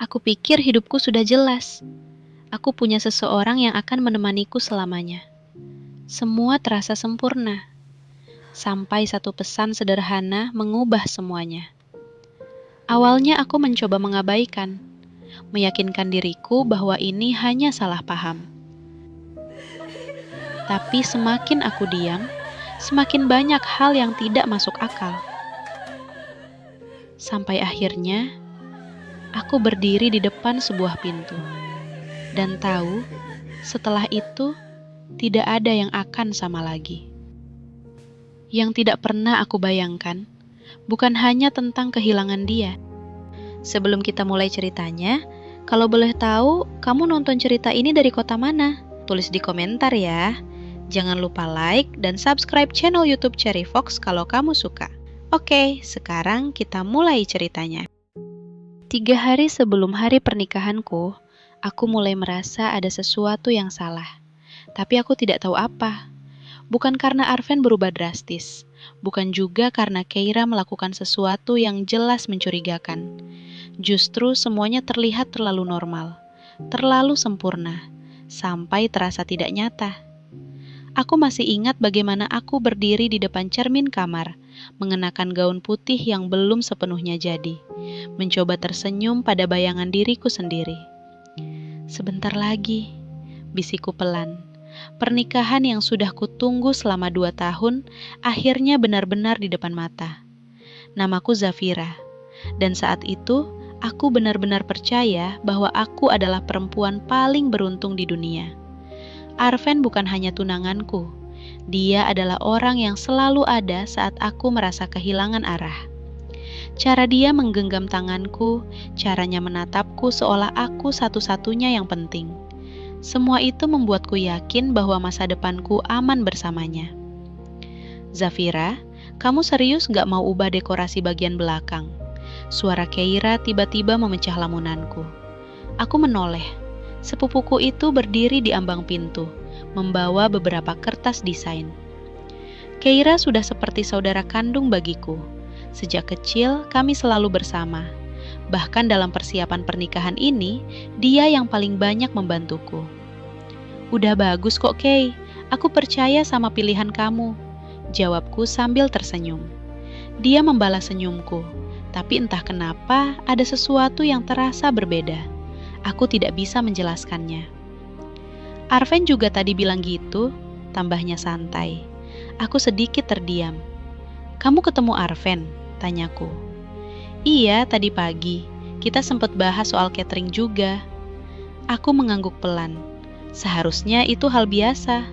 Aku pikir hidupku sudah jelas. Aku punya seseorang yang akan menemaniku selamanya. Semua terasa sempurna. Sampai satu pesan sederhana mengubah semuanya. Awalnya aku mencoba mengabaikan, meyakinkan diriku bahwa ini hanya salah paham. Tapi semakin aku diam, semakin banyak hal yang tidak masuk akal. Sampai akhirnya, aku berdiri di depan sebuah pintu. Dan tahu, setelah itu, tidak ada yang akan sama lagi. Yang tidak pernah aku bayangkan, bukan hanya tentang kehilangan dia. Sebelum kita mulai ceritanya, kalau boleh tahu, kamu nonton cerita ini dari kota mana? Tulis di komentar ya. Jangan lupa like dan subscribe channel YouTube Cherry Fox kalau kamu suka. Oke, sekarang kita mulai ceritanya. 3 hari sebelum hari pernikahanku, aku mulai merasa ada sesuatu yang salah. Tapi aku tidak tahu apa. Bukan karena Arven berubah drastis. Bukan juga karena Keira melakukan sesuatu yang jelas mencurigakan. Justru semuanya terlihat terlalu normal, terlalu sempurna, sampai terasa tidak nyata. Aku masih ingat bagaimana aku berdiri di depan cermin kamar, mengenakan gaun putih yang belum sepenuhnya jadi, mencoba tersenyum pada bayangan diriku sendiri. Sebentar lagi, bisikku pelan. Pernikahan yang sudah kutunggu selama 2 tahun, akhirnya benar-benar di depan mata. Namaku Zafira, dan saat itu, aku benar-benar percaya bahwa aku adalah perempuan paling beruntung di dunia. Arven bukan hanya tunanganku, dia adalah orang yang selalu ada saat aku merasa kehilangan arah. Cara dia menggenggam tanganku, caranya menatapku seolah aku satu-satunya yang penting. Semua itu membuatku yakin bahwa masa depanku aman bersamanya. Zafira, kamu serius gak mau ubah dekorasi bagian belakang? Suara Keira tiba-tiba memecah lamunanku. Aku menoleh. Sepupuku itu berdiri di ambang pintu, membawa beberapa kertas desain. Keira sudah seperti saudara kandung bagiku. Sejak kecil, kami selalu bersama. Bahkan dalam persiapan pernikahan ini, dia yang paling banyak membantuku. Udah bagus kok, Kay. Aku percaya sama pilihan kamu, jawabku sambil tersenyum. Dia membalas senyumku, tapi entah kenapa ada sesuatu yang terasa berbeda. Aku tidak bisa menjelaskannya. Arven juga tadi bilang gitu, tambahnya santai. Aku sedikit terdiam. Kamu ketemu Arven? Tanyaku. Iya, tadi pagi. Kita sempat bahas soal catering juga. Aku mengangguk pelan. Seharusnya itu hal biasa.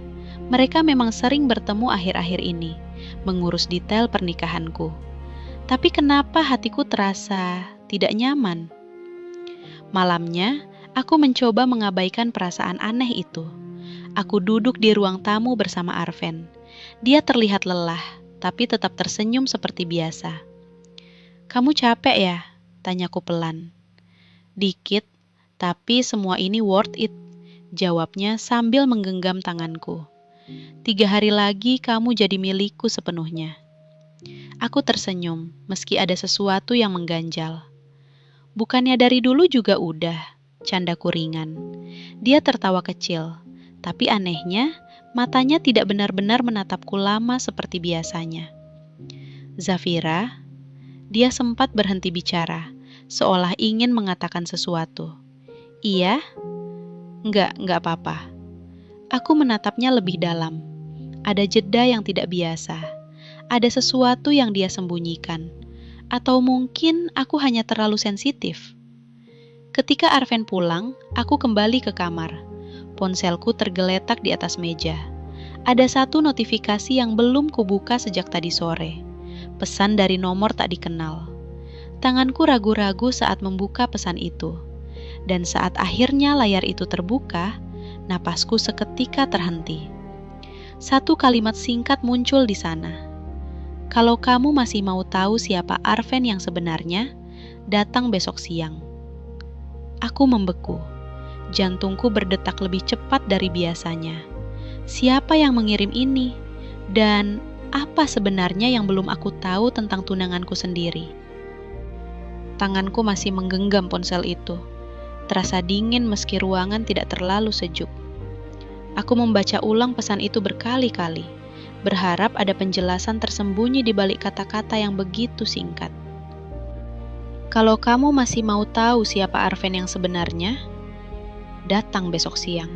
Mereka memang sering bertemu akhir-akhir ini, mengurus detail pernikahanku. Tapi kenapa hatiku terasa tidak nyaman? Malamnya, aku mencoba mengabaikan perasaan aneh itu. Aku duduk di ruang tamu bersama Arven. Dia terlihat lelah, tapi tetap tersenyum seperti biasa. Kamu capek ya? Tanyaku pelan. Dikit, tapi semua ini worth it, jawabnya sambil menggenggam tanganku. 3 hari lagi kamu jadi milikku sepenuhnya. Aku tersenyum, meski ada sesuatu yang mengganjal. Bukannya dari dulu juga udah, candaku ringan. Dia tertawa kecil, tapi anehnya, matanya tidak benar-benar menatapku lama seperti biasanya. Zafira, dia sempat berhenti bicara, seolah ingin mengatakan sesuatu. Iya? Enggak apa-apa. Aku menatapnya lebih dalam. Ada jeda yang tidak biasa. Ada sesuatu yang dia sembunyikan. Atau mungkin aku hanya terlalu sensitif. Ketika Arven pulang, aku kembali ke kamar. Ponselku tergeletak di atas meja. Ada satu notifikasi yang belum kubuka sejak tadi sore. Pesan dari nomor tak dikenal. Tanganku ragu-ragu saat membuka pesan itu. Dan saat akhirnya layar itu terbuka, napasku seketika terhenti. Satu kalimat singkat muncul di sana. Kalau kamu masih mau tahu siapa Arven yang sebenarnya, datang besok siang. Aku membeku. Jantungku berdetak lebih cepat dari biasanya. Siapa yang mengirim ini? Dan apa sebenarnya yang belum aku tahu tentang tunanganku sendiri? Tanganku masih menggenggam ponsel itu. terasa dingin meski ruangan tidak terlalu sejuk. Aku membaca ulang pesan itu berkali-kali, berharap ada penjelasan tersembunyi di balik kata-kata yang begitu singkat. Kalau kamu masih mau tahu siapa Arven yang sebenarnya, datang besok siang.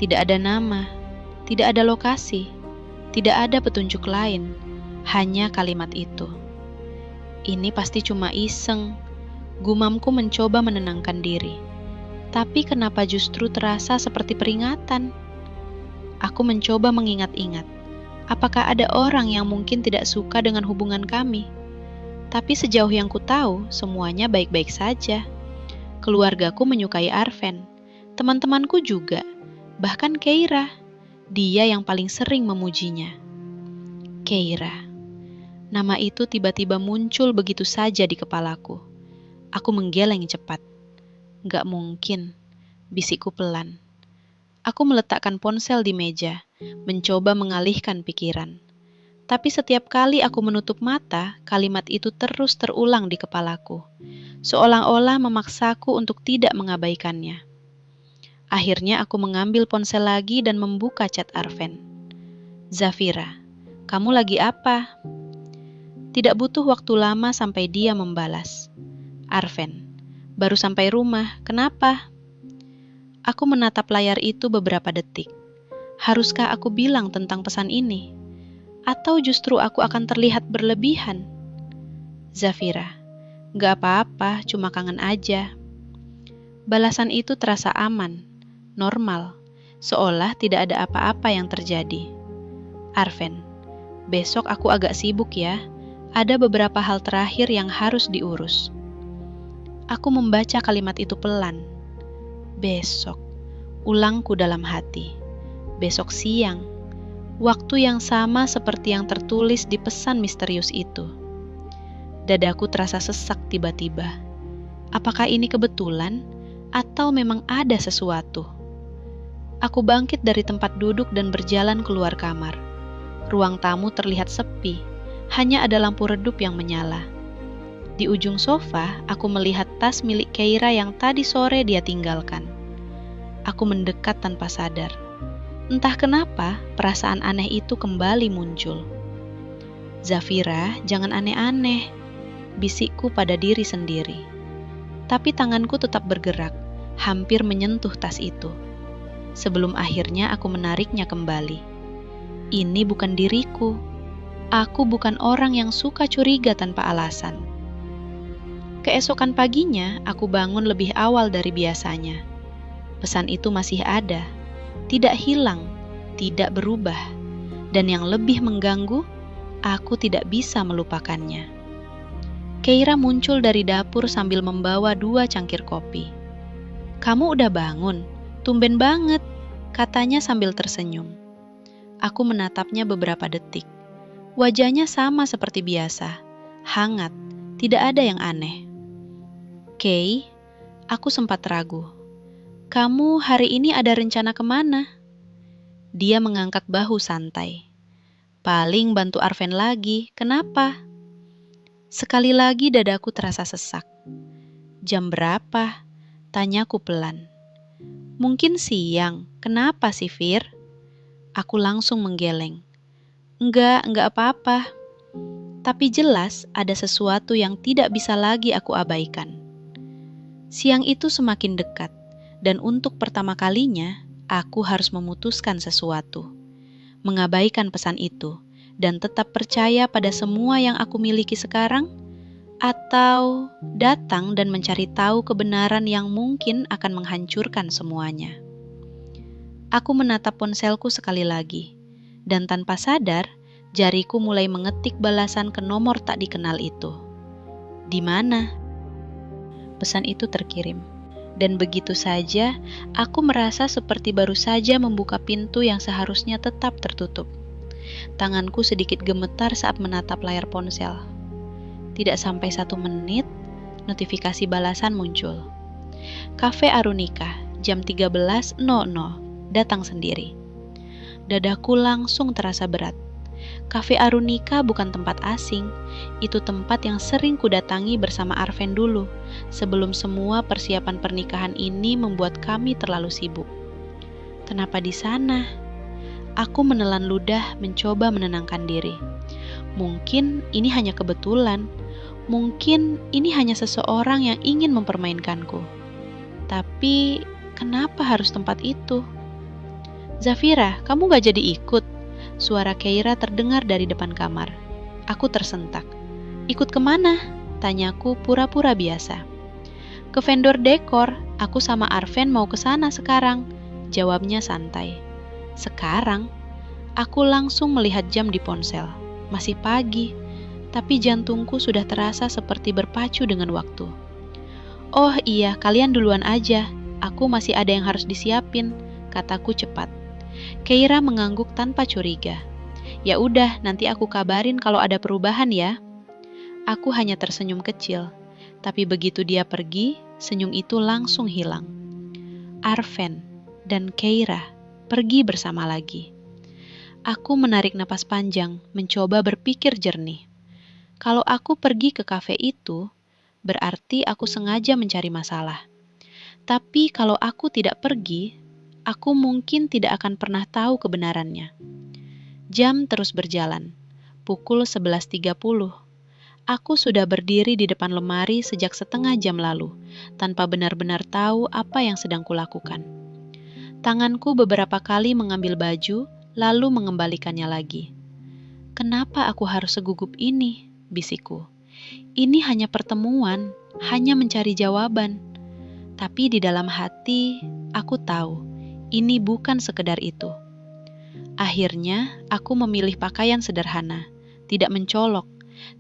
Tidak ada nama, tidak ada lokasi, tidak ada petunjuk lain, hanya kalimat itu. Ini pasti cuma iseng, gumamku mencoba menenangkan diri. Tapi kenapa justru terasa seperti peringatan? Aku mencoba mengingat-ingat, apakah ada orang yang mungkin tidak suka dengan hubungan kami? Tapi sejauh yang ku tahu, semuanya baik-baik saja. Keluargaku menyukai Arven, teman-temanku juga, bahkan Keira. Dia yang paling sering memujinya. Keira. Nama itu tiba-tiba muncul begitu saja di kepalaku. Aku menggeleng cepat. Gak mungkin, bisikku pelan. Aku meletakkan ponsel di meja, mencoba mengalihkan pikiran. Tapi setiap kali aku menutup mata, kalimat itu terus terulang di kepalaku, seolah-olah memaksaku untuk tidak mengabaikannya. Akhirnya aku mengambil ponsel lagi dan membuka chat Arven. Zafira, kamu lagi apa? Tidak butuh waktu lama sampai dia membalas. Arven, baru sampai rumah, kenapa? Aku menatap layar itu beberapa detik. Haruskah aku bilang tentang pesan ini? Atau justru aku akan terlihat berlebihan? Zafira, gak apa-apa, cuma kangen aja. Balasan itu terasa aman, normal, seolah tidak ada apa-apa yang terjadi. Arven, besok aku agak sibuk ya. Ada beberapa hal terakhir yang harus diurus. Aku membaca kalimat itu pelan. Besok, ulangku dalam hati. Besok siang, waktu yang sama seperti yang tertulis di pesan misterius itu. Dadaku terasa sesak tiba-tiba. Apakah ini kebetulan atau memang ada sesuatu? Aku bangkit dari tempat duduk dan berjalan keluar kamar. Ruang tamu terlihat sepi. Hanya ada lampu redup yang menyala. Di ujung sofa, aku melihat tas milik Keira yang tadi sore dia tinggalkan. Aku mendekat tanpa sadar. Entah kenapa, perasaan aneh itu kembali muncul. Zafira, jangan aneh-aneh, bisikku pada diri sendiri. Tapi tanganku tetap bergerak, hampir menyentuh tas itu. Sebelum akhirnya aku menariknya kembali. Ini bukan diriku. Aku bukan orang yang suka curiga tanpa alasan. Keesokan paginya, aku bangun lebih awal dari biasanya. Pesan itu masih ada, tidak hilang, tidak berubah. Dan yang lebih mengganggu, aku tidak bisa melupakannya. Keira muncul dari dapur sambil membawa 2 cangkir kopi. Kamu udah bangun? Tumben banget, katanya sambil tersenyum. Aku menatapnya beberapa detik. Wajahnya sama seperti biasa, hangat, tidak ada yang aneh. Kay, aku sempat ragu. Kamu hari ini ada rencana kemana? Dia mengangkat bahu santai. Paling bantu Arven lagi, kenapa? Sekali lagi dadaku terasa sesak. Jam berapa? Tanyaku pelan. Mungkin siang, kenapa sih Fir? Aku langsung menggeleng. Enggak apa-apa. Tapi jelas ada sesuatu yang tidak bisa lagi aku abaikan. Siang itu semakin dekat, dan untuk pertama kalinya, aku harus memutuskan sesuatu. Mengabaikan pesan itu, dan tetap percaya pada semua yang aku miliki sekarang, atau datang dan mencari tahu kebenaran yang mungkin akan menghancurkan semuanya. Aku menatap ponselku sekali lagi. Dan tanpa sadar, jariku mulai mengetik balasan ke nomor tak dikenal itu. Di mana? Pesan itu terkirim. Dan begitu saja, aku merasa seperti baru saja membuka pintu yang seharusnya tetap tertutup. Tanganku sedikit gemetar saat menatap layar ponsel. Tidak sampai 1 menit, notifikasi balasan muncul. Cafe Arunika, jam 13.00, datang sendiri. Dadaku langsung terasa berat. Cafe Arunika bukan tempat asing. Itu tempat yang sering kudatangi bersama Arven dulu, sebelum semua persiapan pernikahan ini membuat kami terlalu sibuk. Kenapa di sana? Aku menelan ludah mencoba menenangkan diri. Mungkin ini hanya kebetulan. Mungkin ini hanya seseorang yang ingin mempermainkanku. Tapi kenapa harus tempat itu? Zafira, kamu gak jadi ikut? Suara Keira terdengar dari depan kamar. Aku tersentak. Ikut kemana? Tanyaku pura-pura biasa. Ke vendor dekor, aku sama Arven mau ke sana sekarang. Jawabnya santai. Sekarang? Aku langsung melihat jam di ponsel. Masih pagi, tapi jantungku sudah terasa seperti berpacu dengan waktu. Oh iya, kalian duluan aja. Aku masih ada yang harus disiapin, kataku cepat. Keira mengangguk tanpa curiga. Ya udah, nanti aku kabarin kalau ada perubahan ya. Aku hanya tersenyum kecil, tapi begitu dia pergi, senyum itu langsung hilang. Arven dan Keira pergi bersama lagi. Aku menarik napas panjang, mencoba berpikir jernih. Kalau aku pergi ke kafe itu, berarti aku sengaja mencari masalah. Tapi kalau aku tidak pergi, aku mungkin tidak akan pernah tahu kebenarannya. Jam terus berjalan. Pukul 11.30. Aku sudah berdiri di depan lemari sejak setengah jam lalu, tanpa benar-benar tahu apa yang sedang kulakukan. Tanganku beberapa kali mengambil baju, lalu mengembalikannya lagi. Kenapa aku harus segugup ini? Bisikku. Ini hanya pertemuan, hanya mencari jawaban. Tapi di dalam hati, aku tahu, ini bukan sekedar itu. Akhirnya, aku memilih pakaian sederhana, tidak mencolok,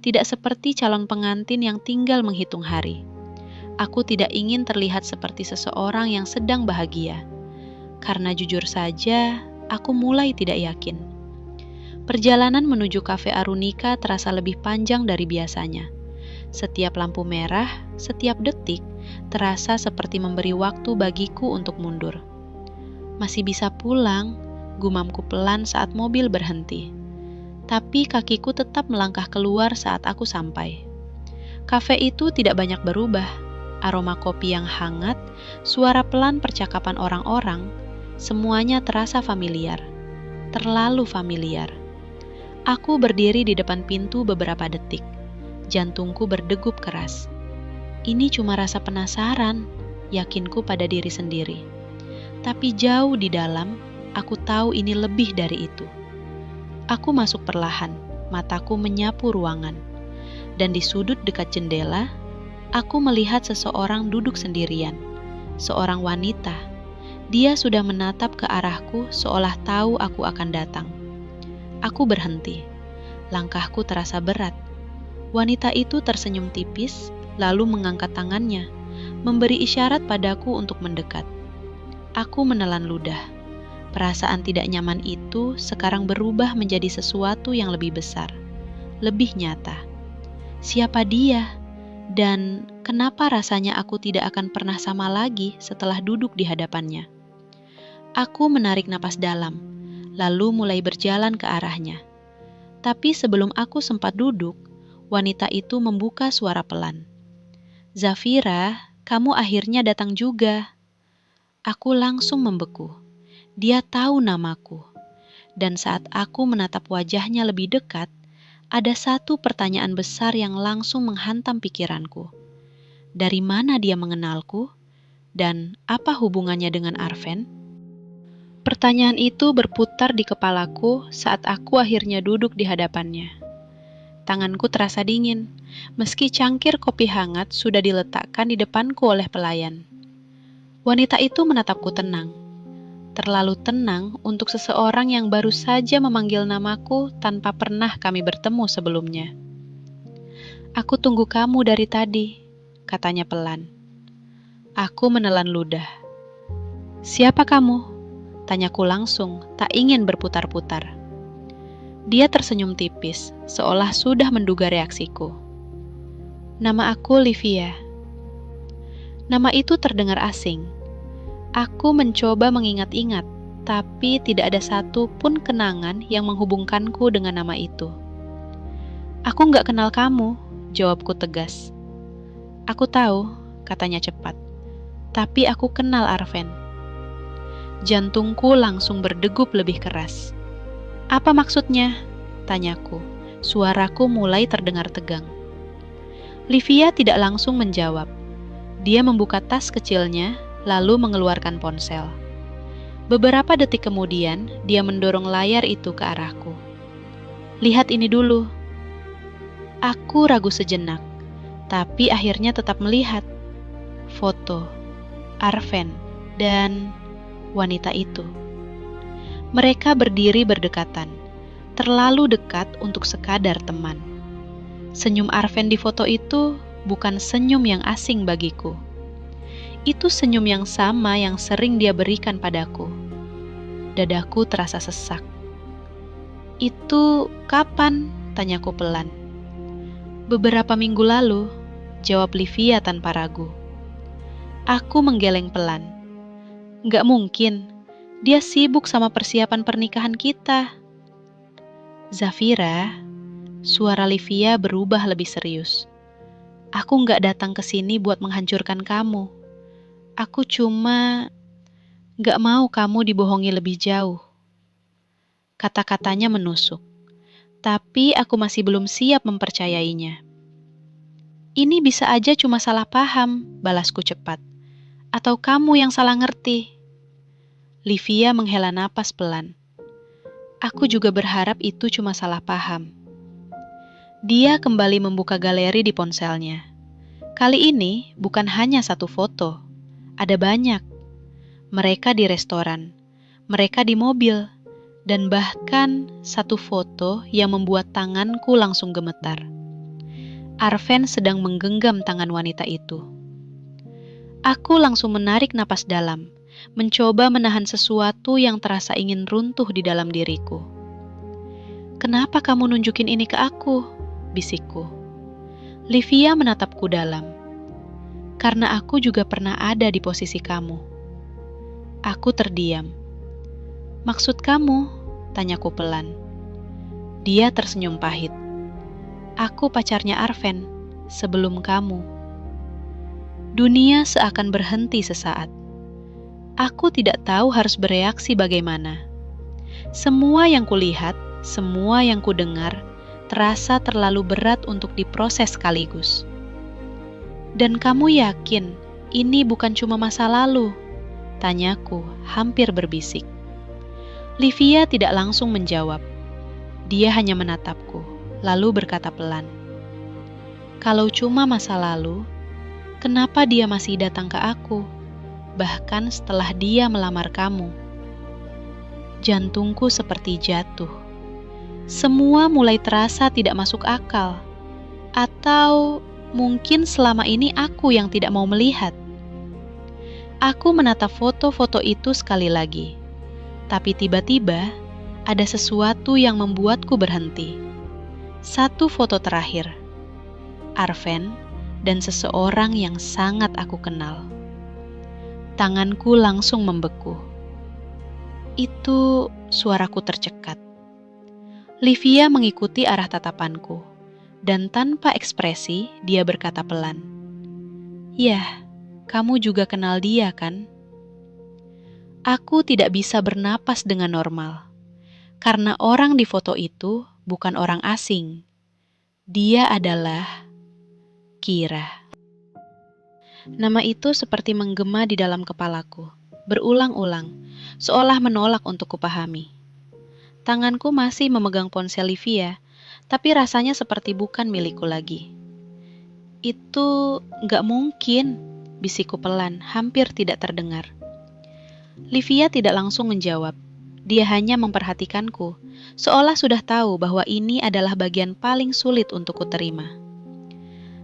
tidak seperti calon pengantin yang tinggal menghitung hari. Aku tidak ingin terlihat seperti seseorang yang sedang bahagia. Karena jujur saja, aku mulai tidak yakin. Perjalanan menuju Cafe Arunika terasa lebih panjang dari biasanya. Setiap lampu merah, setiap detik, terasa seperti memberi waktu bagiku untuk mundur. Masih bisa pulang, gumamku pelan saat mobil berhenti. Tapi kakiku tetap melangkah keluar saat aku sampai. Kafe itu tidak banyak berubah. Aroma kopi yang hangat, suara pelan percakapan orang-orang, semuanya terasa familiar. Terlalu familiar. Aku berdiri di depan pintu beberapa detik. Jantungku berdegup keras. Ini cuma rasa penasaran, yakinku pada diri sendiri. Tapi jauh di dalam, aku tahu ini lebih dari itu. Aku masuk perlahan, mataku menyapu ruangan. Dan di sudut dekat jendela, aku melihat seseorang duduk sendirian. Seorang wanita. Dia sudah menatap ke arahku seolah tahu aku akan datang. Aku berhenti. Langkahku terasa berat. Wanita itu tersenyum tipis, lalu mengangkat tangannya, memberi isyarat padaku untuk mendekat. Aku menelan ludah. Perasaan tidak nyaman itu sekarang berubah menjadi sesuatu yang lebih besar, lebih nyata. Siapa dia? Dan kenapa rasanya aku tidak akan pernah sama lagi setelah duduk di hadapannya? Aku menarik napas dalam, lalu mulai berjalan ke arahnya. Tapi sebelum aku sempat duduk, wanita itu membuka suara pelan. Zafira, kamu akhirnya datang juga. Aku langsung membeku. Dia tahu namaku. Dan saat aku menatap wajahnya lebih dekat, ada satu pertanyaan besar yang langsung menghantam pikiranku. Dari mana dia mengenalku? Dan apa hubungannya dengan Arven? Pertanyaan itu berputar di kepalaku saat aku akhirnya duduk di hadapannya. Tanganku terasa dingin, meski cangkir kopi hangat sudah diletakkan di depanku oleh pelayan. Wanita itu menatapku tenang. Terlalu tenang untuk seseorang yang baru saja memanggil namaku tanpa pernah kami bertemu sebelumnya. Aku tunggu kamu dari tadi, katanya pelan. Aku menelan ludah. Siapa kamu? Tanyaku langsung, tak ingin berputar-putar. Dia tersenyum tipis, seolah sudah menduga reaksiku. Nama aku Livia. Nama itu terdengar asing. Aku mencoba mengingat-ingat, tapi tidak ada satu pun kenangan yang menghubungkanku dengan nama itu. Aku nggak kenal kamu, jawabku tegas. Aku tahu, katanya cepat, tapi aku kenal Arven. Jantungku langsung berdegup lebih keras. Apa maksudnya? Tanyaku. Suaraku mulai terdengar tegang. Livia tidak langsung menjawab. Dia membuka tas kecilnya, lalu mengeluarkan ponsel. Beberapa detik kemudian, dia mendorong layar itu ke arahku. Lihat ini dulu. Aku ragu sejenak, tapi akhirnya tetap melihat. Foto, Arven, dan wanita itu. Mereka berdiri berdekatan, terlalu dekat untuk sekadar teman. Senyum Arven di foto itu bukan senyum yang asing bagiku. Itu senyum yang sama yang sering dia berikan padaku. Dadaku terasa sesak. Itu kapan? Tanyaku pelan. Beberapa minggu lalu, jawab Livia tanpa ragu. Aku menggeleng pelan. Nggak mungkin, dia sibuk sama persiapan pernikahan kita. Zafira, suara Livia berubah lebih serius. Aku nggak datang ke sini buat menghancurkan kamu. Aku cuma nggak mau kamu dibohongi lebih jauh. Kata-katanya menusuk, tapi aku masih belum siap mempercayainya. Ini bisa aja cuma salah paham, balasku cepat. Atau kamu yang salah ngerti. Livia menghela napas pelan. Aku juga berharap itu cuma salah paham. Dia kembali membuka galeri di ponselnya. Kali ini bukan hanya satu foto. Ada banyak. Mereka di restoran, mereka di mobil, dan bahkan satu foto yang membuat tanganku langsung gemetar. Arven sedang menggenggam tangan wanita itu. Aku langsung menarik napas dalam, mencoba menahan sesuatu yang terasa ingin runtuh di dalam diriku. Kenapa kamu nunjukin ini ke aku? Bisikku. Livia menatapku dalam. Karena aku juga pernah ada di posisi kamu. Aku terdiam. Maksud kamu? Tanyaku pelan. Dia tersenyum pahit. Aku pacarnya Arven, sebelum kamu. Dunia seakan berhenti sesaat. Aku tidak tahu harus bereaksi bagaimana. Semua yang kulihat, semua yang kudengar, terasa terlalu berat untuk diproses sekaligus. Dan kamu yakin ini bukan cuma masa lalu? Tanyaku, hampir berbisik. Livia tidak langsung menjawab. Dia hanya menatapku, lalu berkata pelan. Kalau cuma masa lalu, kenapa dia masih datang ke aku, bahkan setelah dia melamar kamu? Jantungku seperti jatuh. Semua mulai terasa tidak masuk akal. Atau mungkin selama ini aku yang tidak mau melihat. Aku menatap foto-foto itu sekali lagi. Tapi tiba-tiba ada sesuatu yang membuatku berhenti. Satu foto terakhir. Arven dan seseorang yang sangat aku kenal. Tanganku langsung membeku. Itu suaraku tercekat. Livia mengikuti arah tatapanku, dan tanpa ekspresi dia berkata pelan, "Yah, kamu juga kenal dia kan?" Aku tidak bisa bernapas dengan normal, karena orang di foto itu bukan orang asing. Dia adalah Kira. Nama itu seperti menggema di dalam kepalaku, berulang-ulang, seolah menolak untuk kupahami. Tanganku masih memegang ponsel Livia, tapi rasanya seperti bukan milikku lagi. Itu gak mungkin, bisikku pelan, hampir tidak terdengar. Livia tidak langsung menjawab. Dia hanya memperhatikanku, seolah sudah tahu bahwa ini adalah bagian paling sulit untuk kuterima.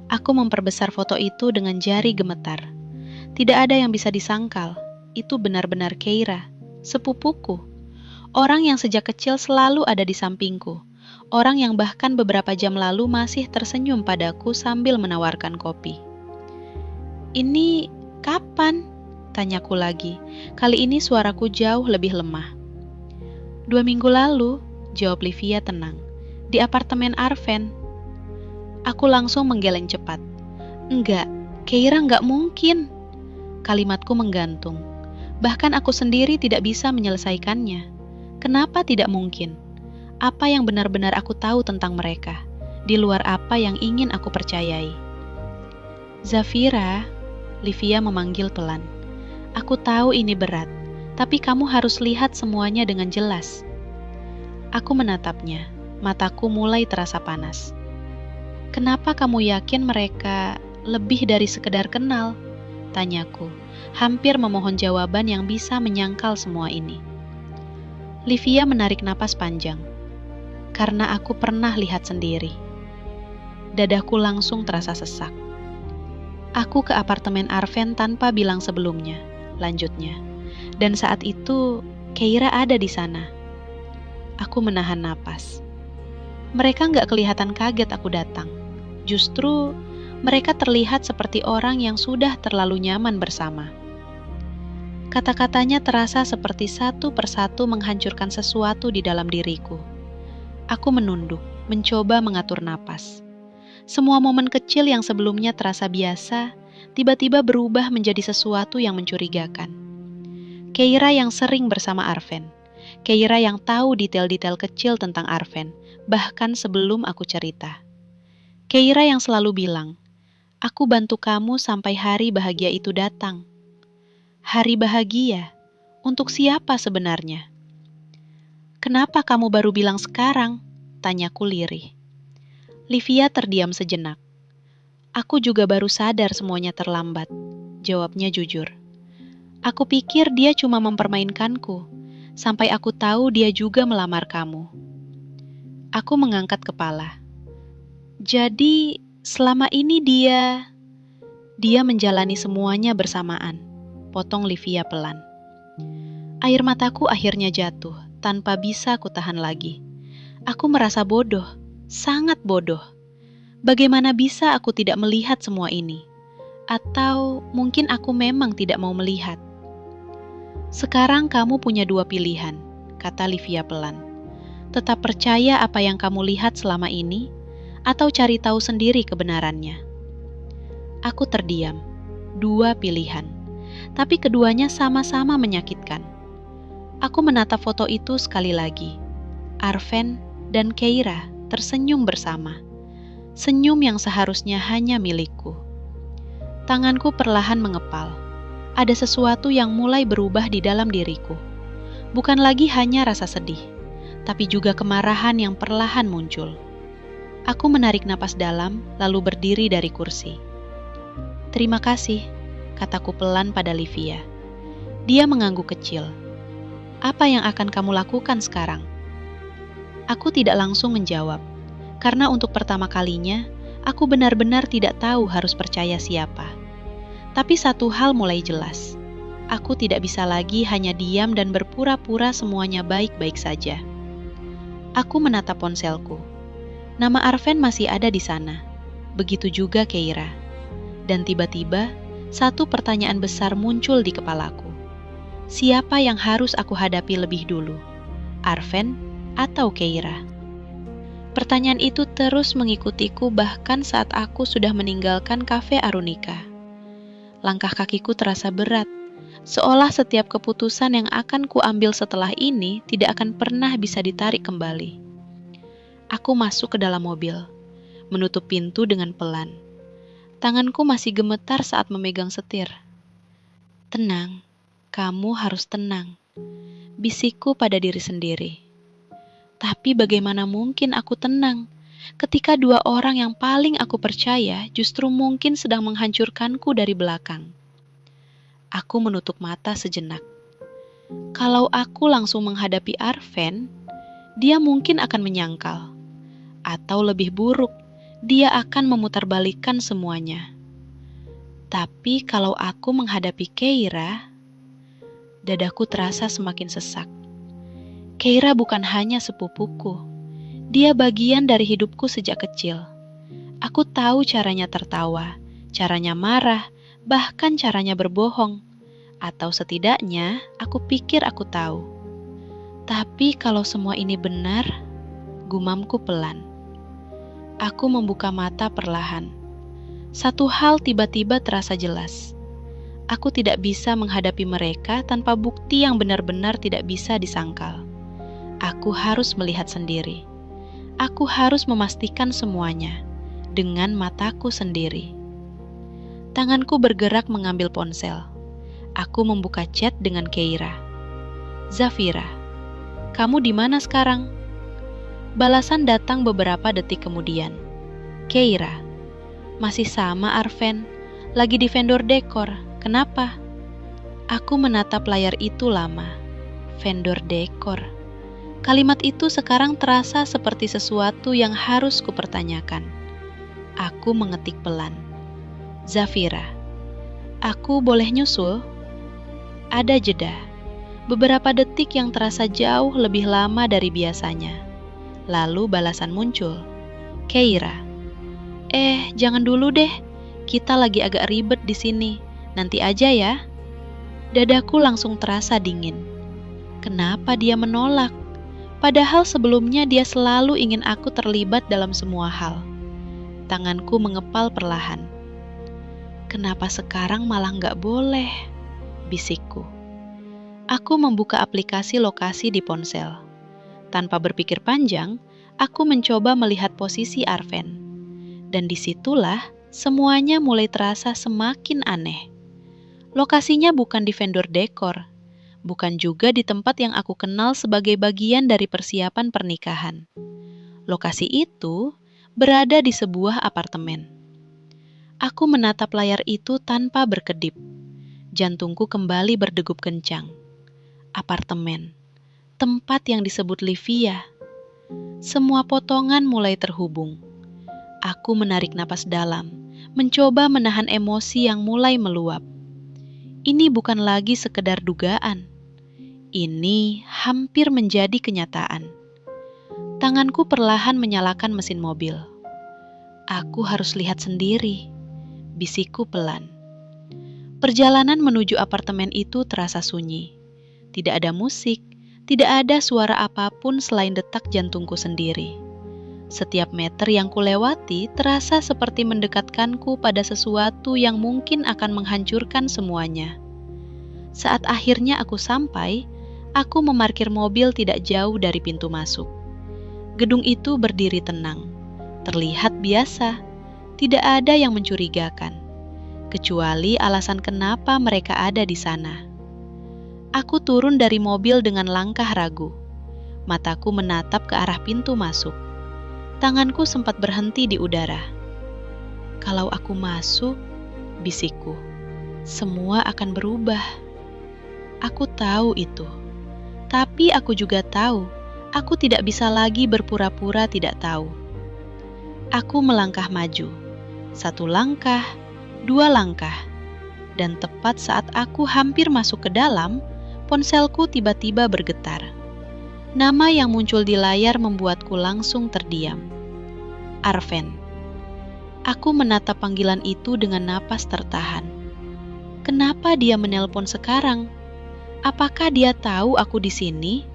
Aku memperbesar foto itu dengan jari gemetar. Tidak ada yang bisa disangkal. Itu benar-benar Keira, sepupuku. Orang yang sejak kecil selalu ada di sampingku. Orang yang bahkan beberapa jam lalu masih tersenyum padaku sambil menawarkan kopi. "Ini kapan?" tanyaku lagi. Kali ini suaraku jauh lebih lemah. 2 minggu lalu, jawab Livia tenang, di apartemen Arven. Aku langsung menggeleng cepat. Enggak, Keira enggak mungkin. Kalimatku menggantung. Bahkan aku sendiri tidak bisa menyelesaikannya. Kenapa tidak mungkin? Apa yang benar-benar aku tahu tentang mereka, di luar apa yang ingin aku percayai? Zafira, Livia memanggil pelan. Aku tahu ini berat, tapi kamu harus lihat semuanya dengan jelas. Aku menatapnya, mataku mulai terasa panas. Kenapa kamu yakin mereka lebih dari sekedar kenal? Tanyaku, hampir memohon jawaban yang bisa menyangkal semua ini. Livia menarik napas panjang. Karena aku pernah lihat sendiri. Dadaku langsung terasa sesak. Aku ke apartemen Arven tanpa bilang sebelumnya, lanjutnya. Dan saat itu, Keira ada di sana. Aku menahan napas. Mereka nggak kelihatan kaget aku datang. Justru, mereka terlihat seperti orang yang sudah terlalu nyaman bersama. Kata-katanya terasa seperti satu persatu menghancurkan sesuatu di dalam diriku. Aku menunduk, mencoba mengatur napas. Semua momen kecil yang sebelumnya terasa biasa, tiba-tiba berubah menjadi sesuatu yang mencurigakan. Keira yang sering bersama Arven. Keira yang tahu detail-detail kecil tentang Arven, bahkan sebelum aku cerita. Keira yang selalu bilang, aku bantu kamu sampai hari bahagia itu datang. Hari bahagia? Untuk siapa sebenarnya? Kenapa kamu baru bilang sekarang? Tanyaku lirih. Livia terdiam sejenak. Aku juga baru sadar semuanya terlambat. Jawabnya jujur. Aku pikir dia cuma mempermainkanku, sampai aku tahu dia juga melamar kamu. Aku mengangkat kepala. Jadi, selama ini dia menjalani semuanya bersamaan, potong Livia pelan. Air mataku akhirnya jatuh, tanpa bisa kutahan lagi. Aku merasa bodoh, sangat bodoh. Bagaimana bisa aku tidak melihat semua ini? Atau mungkin aku memang tidak mau melihat. Sekarang kamu punya 2 pilihan, kata Livia pelan. Tetap percaya apa yang kamu lihat selama ini, atau cari tahu sendiri kebenarannya. Aku terdiam. 2 pilihan. Tapi keduanya sama-sama menyakitkan. Aku menatap foto itu sekali lagi. Arven dan Keira tersenyum bersama. Senyum yang seharusnya hanya milikku. Tanganku perlahan mengepal. Ada sesuatu yang mulai berubah di dalam diriku. Bukan lagi hanya rasa sedih, tapi juga kemarahan yang perlahan muncul. Aku menarik napas dalam, lalu berdiri dari kursi. Terima kasih, kataku pelan pada Livia. Dia mengangguk kecil. Apa yang akan kamu lakukan sekarang? Aku tidak langsung menjawab, karena untuk pertama kalinya, aku benar-benar tidak tahu harus percaya siapa. Tapi satu hal mulai jelas. Aku tidak bisa lagi hanya diam dan berpura-pura semuanya baik-baik saja. Aku menatap ponselku. Nama Arven masih ada di sana. Begitu juga Keira. Dan tiba-tiba, satu pertanyaan besar muncul di kepalaku. Siapa yang harus aku hadapi lebih dulu? Arven atau Keira? Pertanyaan itu terus mengikutiku bahkan saat aku sudah meninggalkan kafe Arunika. Langkah kakiku terasa berat, seolah setiap keputusan yang akan kuambil setelah ini tidak akan pernah bisa ditarik kembali. Aku masuk ke dalam mobil, menutup pintu dengan pelan. Tanganku masih gemetar saat memegang setir. Tenang, kamu harus tenang, bisikku pada diri sendiri. Tapi bagaimana mungkin aku tenang ketika 2 orang yang paling aku percaya justru mungkin sedang menghancurkanku dari belakang. Aku menutup mata sejenak. Kalau aku langsung menghadapi Arven, dia mungkin akan menyangkal. Atau lebih buruk, dia akan memutarbalikkan semuanya. Tapi kalau aku menghadapi Keira, dadaku terasa semakin sesak. Keira bukan hanya sepupuku. Dia bagian dari hidupku sejak kecil. Aku tahu caranya tertawa, caranya marah, bahkan caranya berbohong. Atau setidaknya, aku pikir aku tahu. Tapi kalau semua ini benar, gumamku pelan. Aku membuka mata perlahan. Satu hal tiba-tiba terasa jelas. Aku tidak bisa menghadapi mereka tanpa bukti yang benar-benar tidak bisa disangkal. Aku harus melihat sendiri. Aku harus memastikan semuanya dengan mataku sendiri. Tanganku bergerak mengambil ponsel. Aku membuka chat dengan Keira. "Zafira, kamu di mana sekarang?" Balasan datang beberapa detik kemudian. "Keira, masih sama Arven, lagi di vendor dekor, kenapa?" Aku menatap layar itu lama. Vendor dekor. Kalimat itu sekarang terasa seperti sesuatu yang harus kupertanyakan. Aku mengetik pelan. "Zafira, aku boleh nyusul?" Ada jeda. Beberapa detik yang terasa jauh lebih lama dari biasanya. Lalu balasan muncul. "Keira, jangan dulu deh. Kita lagi agak ribet di sini. Nanti aja ya." Dadaku langsung terasa dingin. Kenapa dia menolak? Padahal sebelumnya dia selalu ingin aku terlibat dalam semua hal. Tanganku mengepal perlahan. "Kenapa sekarang malah nggak boleh?" bisikku. Aku membuka aplikasi lokasi di ponsel. Tanpa berpikir panjang, aku mencoba melihat posisi Arven. Dan disitulah semuanya mulai terasa semakin aneh. Lokasinya bukan di vendor dekor, bukan juga di tempat yang aku kenal sebagai bagian dari persiapan pernikahan. Lokasi itu berada di sebuah apartemen. Aku menatap layar itu tanpa berkedip. Jantungku kembali berdegup kencang. Apartemen, tempat yang disebut Livia. Semua potongan mulai terhubung. Aku menarik napas dalam, mencoba menahan emosi yang mulai meluap. Ini bukan lagi sekedar dugaan. Ini hampir menjadi kenyataan. Tanganku perlahan menyalakan mesin mobil. "Aku harus lihat sendiri," bisikku pelan. Perjalanan menuju apartemen itu terasa sunyi. Tidak ada musik, tidak ada suara apapun selain detak jantungku sendiri. Setiap meter yang kulewati terasa seperti mendekatkanku pada sesuatu yang mungkin akan menghancurkan semuanya. Saat akhirnya aku sampai, aku memarkir mobil tidak jauh dari pintu masuk. Gedung itu berdiri tenang, terlihat biasa, tidak ada yang mencurigakan, kecuali alasan kenapa mereka ada di sana. Aku turun dari mobil dengan langkah ragu. Mataku menatap ke arah pintu masuk. Tanganku sempat berhenti di udara. "Kalau aku masuk," bisikku, "semua akan berubah." Aku tahu itu. Tapi aku juga tahu, aku tidak bisa lagi berpura-pura tidak tahu. Aku melangkah maju. 1 langkah, 2 langkah. Dan tepat saat aku hampir masuk ke dalam, ponselku tiba-tiba bergetar. Nama yang muncul di layar membuatku langsung terdiam. Arven. Aku menatap panggilan itu dengan napas tertahan. Kenapa dia menelpon sekarang? Apakah dia tahu aku di sini?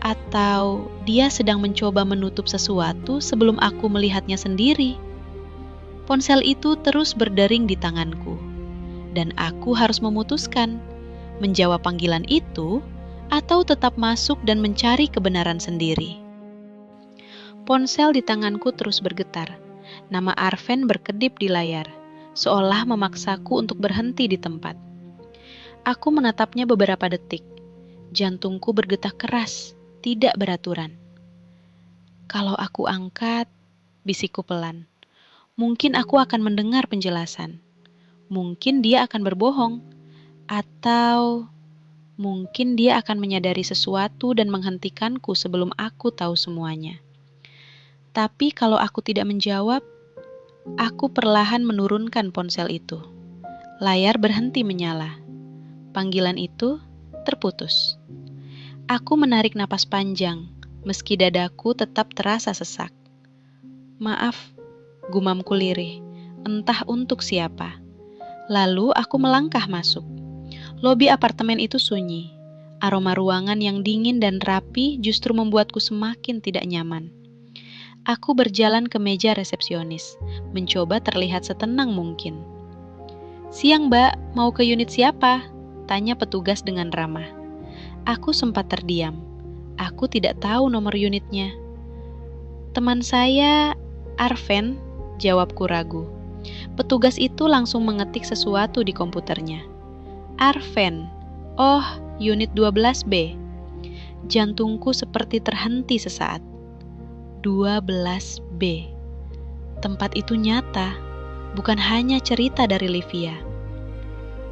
Atau dia sedang mencoba menutup sesuatu sebelum aku melihatnya sendiri? Ponsel itu terus berdering di tanganku. Dan aku harus memutuskan, menjawab panggilan itu atau tetap masuk dan mencari kebenaran sendiri. Ponsel di tanganku terus bergetar. Nama Arven berkedip di layar, seolah memaksaku untuk berhenti di tempat. Aku menatapnya beberapa detik. Jantungku bergetar keras, tidak beraturan. "Kalau aku angkat," bisikku pelan, "mungkin aku akan mendengar penjelasan. Mungkin dia akan berbohong. Atau mungkin dia akan menyadari sesuatu dan menghentikanku sebelum aku tahu semuanya. Tapi kalau aku tidak menjawab," aku perlahan menurunkan ponsel itu. Layar berhenti menyala. Panggilan itu terputus. Aku menarik napas panjang, meski dadaku tetap terasa sesak. "Maaf," gumamku lirih, entah untuk siapa. Lalu aku melangkah masuk. Lobi apartemen itu sunyi. Aroma ruangan yang dingin dan rapi justru membuatku semakin tidak nyaman. Aku berjalan ke meja resepsionis, mencoba terlihat setenang mungkin. "Siang, Mbak, mau ke unit siapa?" tanya petugas dengan ramah. Aku sempat terdiam. Aku tidak tahu nomor unitnya. "Teman saya, Arven," jawabku ragu. Petugas itu langsung mengetik sesuatu di komputernya. "Arven, oh, unit 12B. Jantungku seperti terhenti sesaat. 12B. Tempat itu nyata, bukan hanya cerita dari Livia.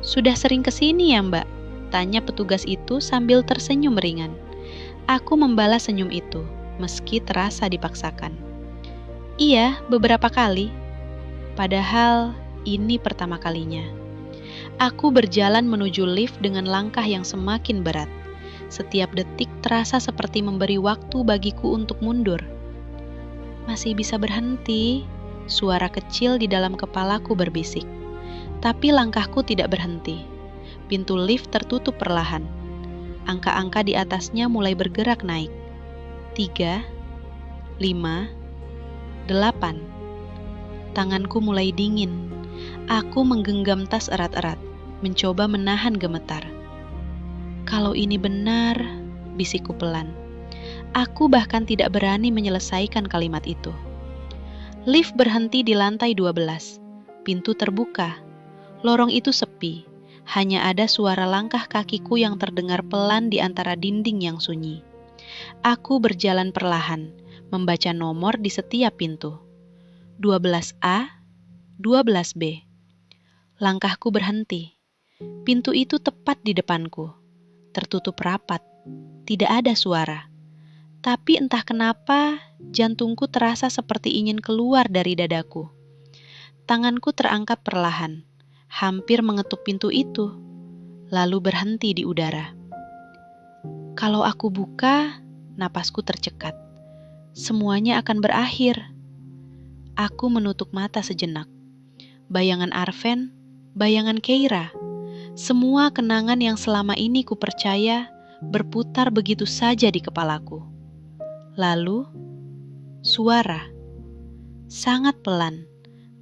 "Sudah sering kesini ya, Mbak?" tanya petugas itu sambil tersenyum ringan. Aku membalas senyum itu, meski terasa dipaksakan. "Iya, beberapa kali." Padahal ini pertama kalinya. Aku berjalan menuju lift dengan langkah yang semakin berat. Setiap detik terasa seperti memberi waktu bagiku untuk mundur. "Masih bisa berhenti," suara kecil di dalam kepalaku berbisik. Tapi langkahku tidak berhenti. Pintu lift tertutup perlahan. Angka-angka di atasnya mulai bergerak naik. 3, 5, 8. Tanganku mulai dingin. Aku menggenggam tas erat-erat, mencoba menahan gemetar. "Kalau ini benar," bisikku pelan. Aku bahkan tidak berani menyelesaikan kalimat itu. Lift berhenti di lantai 12. Pintu terbuka. Lorong itu sepi. Hanya ada suara langkah kakiku yang terdengar pelan di antara dinding yang sunyi. Aku berjalan perlahan, membaca nomor di setiap pintu. 12A, 12B. Langkahku berhenti. Pintu itu tepat di depanku. Tertutup rapat. Tidak ada suara. Tapi entah kenapa, jantungku terasa seperti ingin keluar dari dadaku. Tanganku terangkat perlahan, hampir mengetuk pintu itu, lalu berhenti di udara. Kalau aku buka, napasku tercekat. Semuanya akan berakhir. Aku menutup mata sejenak. Bayangan Arven, bayangan Keira, semua kenangan yang selama ini kupercaya berputar begitu saja di kepalaku. Lalu, suara. Sangat pelan,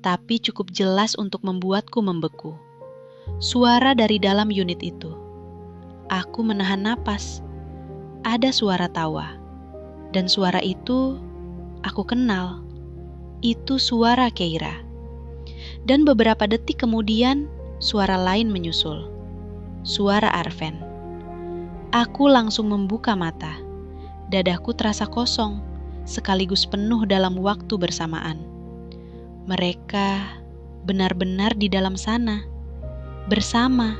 tapi cukup jelas untuk membuatku membeku. Suara dari dalam unit itu. Aku menahan napas. Ada suara tawa. Dan suara itu, aku kenal. Itu suara Keira. Dan beberapa detik kemudian, suara lain menyusul. Suara Arven. Aku langsung membuka mata. Dadaku terasa kosong, sekaligus penuh dalam waktu bersamaan. Mereka benar-benar di dalam sana, bersama.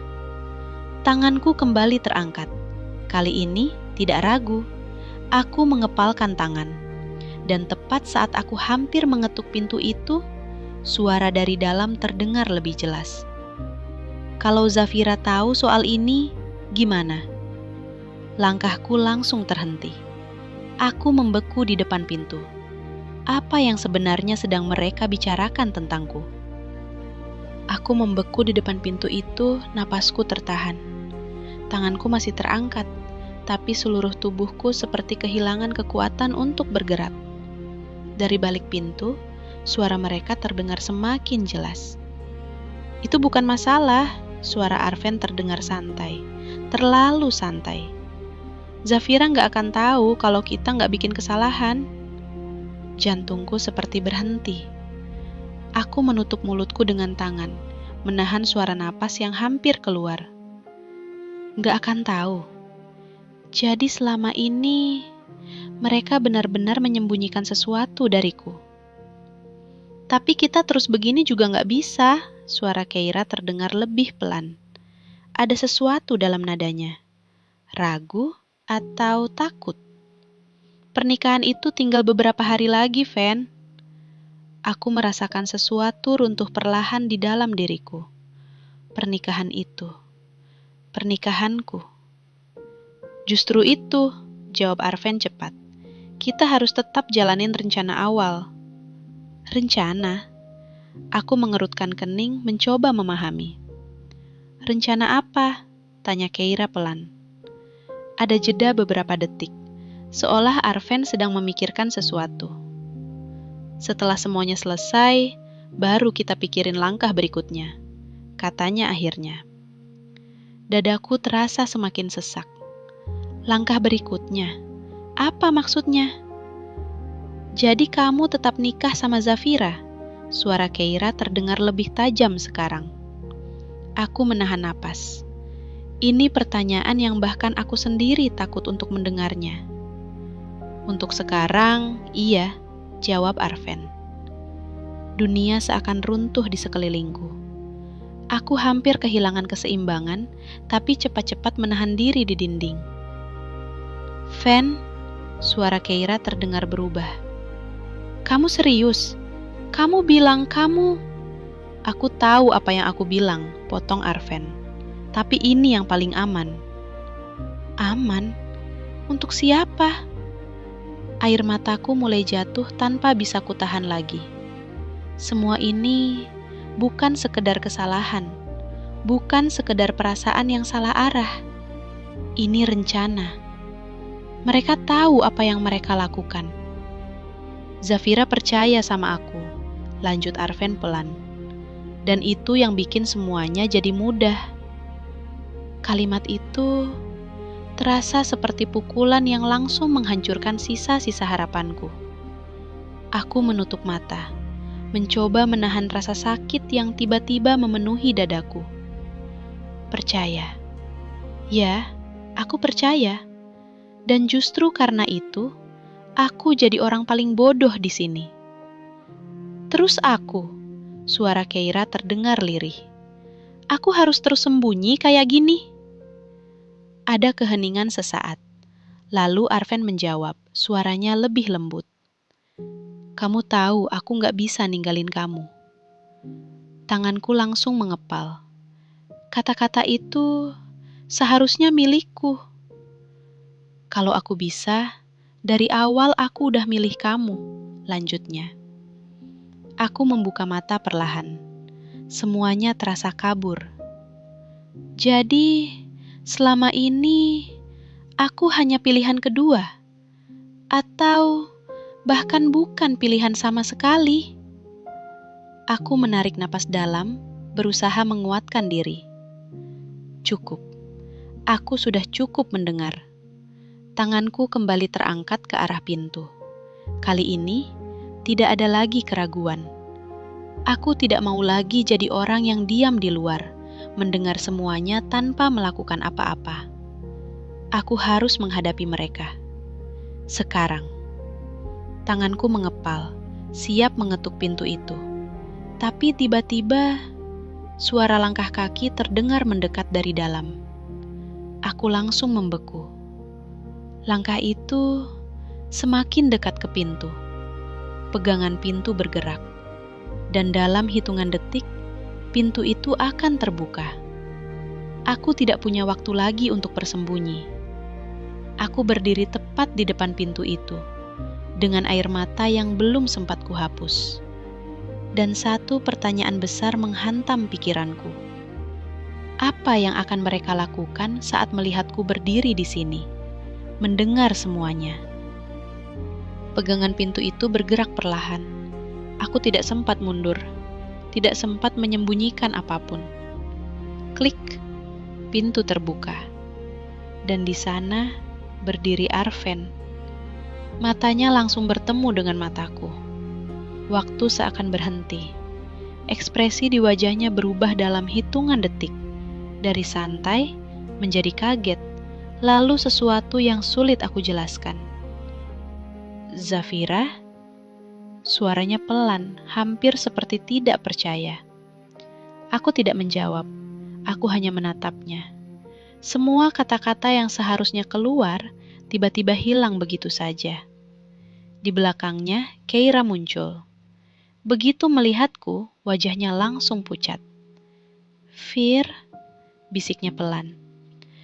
Tanganku kembali terangkat. Kali ini tidak ragu. Aku mengepalkan tangan. Dan tepat saat aku hampir mengetuk pintu itu, suara dari dalam terdengar lebih jelas. Kalau Zafira tahu soal ini, gimana? Langkahku langsung terhenti. Aku membeku di depan pintu. Apa yang sebenarnya sedang mereka bicarakan tentangku? Aku membeku di depan pintu itu, napasku tertahan. Tanganku masih terangkat, tapi seluruh tubuhku seperti kehilangan kekuatan untuk bergerak. Dari balik pintu, suara mereka terdengar semakin jelas. "Itu bukan masalah," suara Arven terdengar santai. Terlalu santai. "Zafira nggak akan tahu kalau kita nggak bikin kesalahan." Jantungku seperti berhenti. Aku menutup mulutku dengan tangan, menahan suara napas yang hampir keluar. Nggak akan tahu. Jadi selama ini, mereka benar-benar menyembunyikan sesuatu dariku. "Tapi kita terus begini juga nggak bisa," suara Keira terdengar lebih pelan. Ada sesuatu dalam nadanya. Ragu atau takut? "Pernikahan itu tinggal beberapa hari lagi, Ven." Aku merasakan sesuatu runtuh perlahan di dalam diriku. Pernikahan itu. Pernikahanku. "Justru itu," jawab Arven cepat. "Kita harus tetap jalanin rencana awal." "Rencana?" Aku mengerutkan kening mencoba memahami. "Rencana apa?" tanya Keira pelan. Ada jeda beberapa detik, seolah Arven sedang memikirkan sesuatu. Setelah semuanya selesai, baru kita pikirin langkah berikutnya, katanya akhirnya. Dadaku terasa semakin sesak. Langkah berikutnya? Apa maksudnya? Jadi kamu tetap nikah sama Zafira? Suara Keira terdengar lebih tajam sekarang. Aku menahan napas. Ini pertanyaan yang bahkan aku sendiri takut untuk mendengarnya. Untuk sekarang, iya, jawab Arven. Dunia seakan runtuh di sekelilingku. Aku hampir kehilangan keseimbangan, tapi cepat-cepat menahan diri di dinding. Ven, suara Keira terdengar berubah. Kamu serius? Kamu bilang kamu... Aku tahu apa yang aku bilang, potong Arven. Tapi ini yang paling aman. Aman? Untuk siapa? Air mataku mulai jatuh tanpa bisa kutahan lagi. Semua ini bukan sekedar kesalahan, bukan sekedar perasaan yang salah arah. Ini rencana. Mereka tahu apa yang mereka lakukan. Zafira percaya sama aku, lanjut Arven pelan. Dan itu yang bikin semuanya jadi mudah. Kalimat itu terasa seperti pukulan yang langsung menghancurkan sisa-sisa harapanku. Aku menutup mata, mencoba menahan rasa sakit yang tiba-tiba memenuhi dadaku. Percaya. Ya, aku percaya. Dan justru karena itu, aku jadi orang paling bodoh di sini. Terus aku, suara Keira terdengar lirih. Aku harus terus sembunyi kayak gini? Ada keheningan sesaat. Lalu Arven menjawab, suaranya lebih lembut. Kamu tahu aku gak bisa ninggalin kamu. Tanganku langsung mengepal. Kata-kata itu seharusnya milikku. Kalau aku bisa, dari awal aku udah milih kamu, lanjutnya. Aku membuka mata perlahan. Semuanya terasa kabur. Jadi, selama ini aku hanya pilihan kedua? Atau bahkan bukan pilihan sama sekali? Aku menarik napas dalam, berusaha menguatkan diri. Cukup. Aku sudah cukup mendengar. Tanganku kembali terangkat ke arah pintu. Kali ini, tidak ada lagi keraguan. Aku tidak mau lagi jadi orang yang diam di luar, mendengar semuanya tanpa melakukan apa-apa. Aku harus menghadapi mereka. Sekarang. Tanganku mengepal, siap mengetuk pintu itu. Tapi tiba-tiba, suara langkah kaki terdengar mendekat dari dalam. Aku langsung membeku. Langkah itu semakin dekat ke pintu. Pegangan pintu bergerak. Dan dalam hitungan detik, pintu itu akan terbuka. Aku tidak punya waktu lagi untuk bersembunyi. Aku berdiri tepat di depan pintu itu, dengan air mata yang belum sempat kuhapus. Dan satu pertanyaan besar menghantam pikiranku. Apa yang akan mereka lakukan saat melihatku berdiri di sini, mendengar semuanya? Pegangan pintu itu bergerak perlahan. Aku tidak sempat mundur, tidak sempat menyembunyikan apapun. Klik, pintu terbuka. Dan di sana berdiri Arven. Matanya langsung bertemu dengan mataku. Waktu seakan berhenti. Ekspresi di wajahnya berubah dalam hitungan detik. Dari santai menjadi kaget, lalu sesuatu yang sulit aku jelaskan. Zafira? Suaranya pelan, hampir seperti tidak percaya. Aku tidak menjawab, aku hanya menatapnya. Semua kata-kata yang seharusnya keluar, tiba-tiba hilang begitu saja. Di belakangnya, Keira muncul. Begitu melihatku, wajahnya langsung pucat. Fir, bisiknya pelan.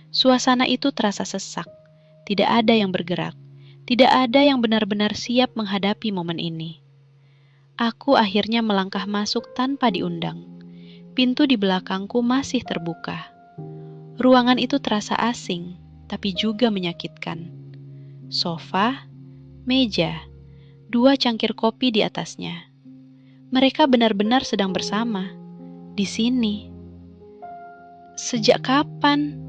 Suasana itu terasa sesak. Tidak ada yang bergerak. Tidak ada yang benar-benar siap menghadapi momen ini. Aku akhirnya melangkah masuk tanpa diundang. Pintu di belakangku masih terbuka. Ruangan itu terasa asing, tapi juga menyakitkan. Sofa, meja, 2 cangkir kopi di atasnya. Mereka benar-benar sedang bersama, di sini. Sejak kapan?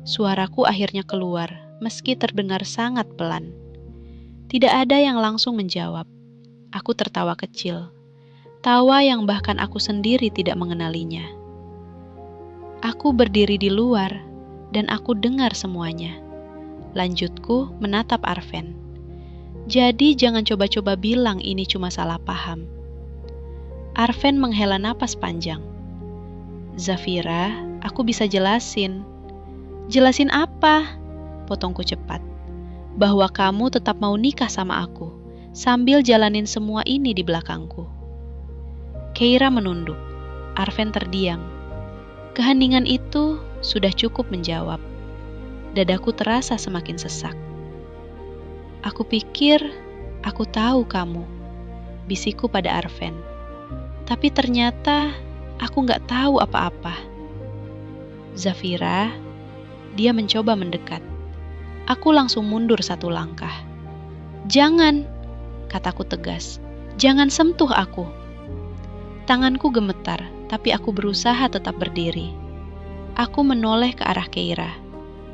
Suaraku akhirnya keluar, meski terdengar sangat pelan. Tidak ada yang langsung menjawab. Aku tertawa kecil. Tawa yang bahkan aku sendiri tidak mengenalinya. Aku berdiri di luar, dan aku dengar semuanya. Lanjutku menatap Arven. Jadi jangan coba-coba bilang ini cuma salah paham. Arven menghela napas panjang. Zafira, aku bisa jelasin. Jelasin apa? Potongku cepat. Bahwa kamu tetap mau nikah sama aku, sambil jalanin semua ini di belakangku. Keira menunduk. Arven terdiam. Keheningan itu sudah cukup menjawab. Dadaku terasa semakin sesak. Aku pikir aku tahu kamu, bisikku pada Arven. Tapi ternyata aku nggak tahu apa-apa. Zafira, dia mencoba mendekat. Aku langsung mundur 1 langkah. Jangan, kataku tegas. Jangan sentuh aku. Tanganku gemetar, tapi aku berusaha tetap berdiri. Aku menoleh ke arah Keira,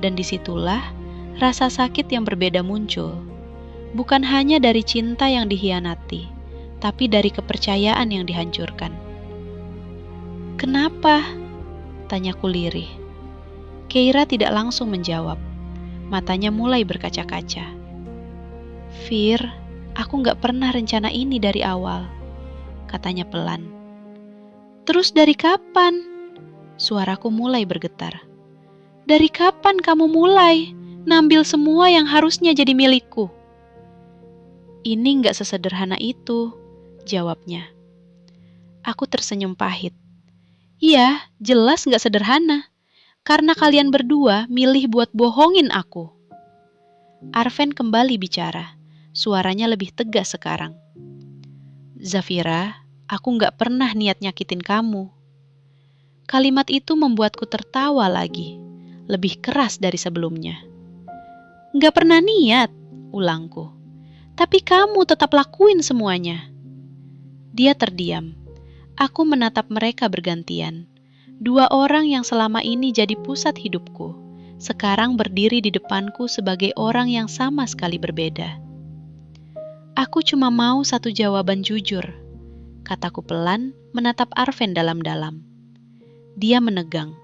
dan disitulah rasa sakit yang berbeda muncul. Bukan hanya dari cinta yang dihianati, tapi dari kepercayaan yang dihancurkan. Kenapa? Tanyaku lirih. Keira tidak langsung menjawab. Matanya mulai berkaca-kaca. Fir, aku gak pernah rencana ini dari awal, katanya pelan. Terus dari kapan? Suaraku mulai bergetar. Dari kapan kamu mulai nambil semua yang harusnya jadi milikku? Ini gak sesederhana itu, jawabnya. Aku tersenyum pahit. Iya, jelas gak sederhana. Karena kalian berdua milih buat bohongin aku. Arven kembali bicara. Suaranya lebih tegas sekarang. Zafira, aku gak pernah niat nyakitin kamu. Kalimat itu membuatku tertawa lagi. Lebih keras dari sebelumnya. Gak pernah niat, ulangku. Tapi kamu tetap lakuin semuanya. Dia terdiam. Aku menatap mereka bergantian. 2 orang yang selama ini jadi pusat hidupku, sekarang berdiri di depanku sebagai orang yang sama sekali berbeda. Aku cuma mau 1 jawaban jujur, kataku pelan menatap Arven dalam-dalam. Dia menegang.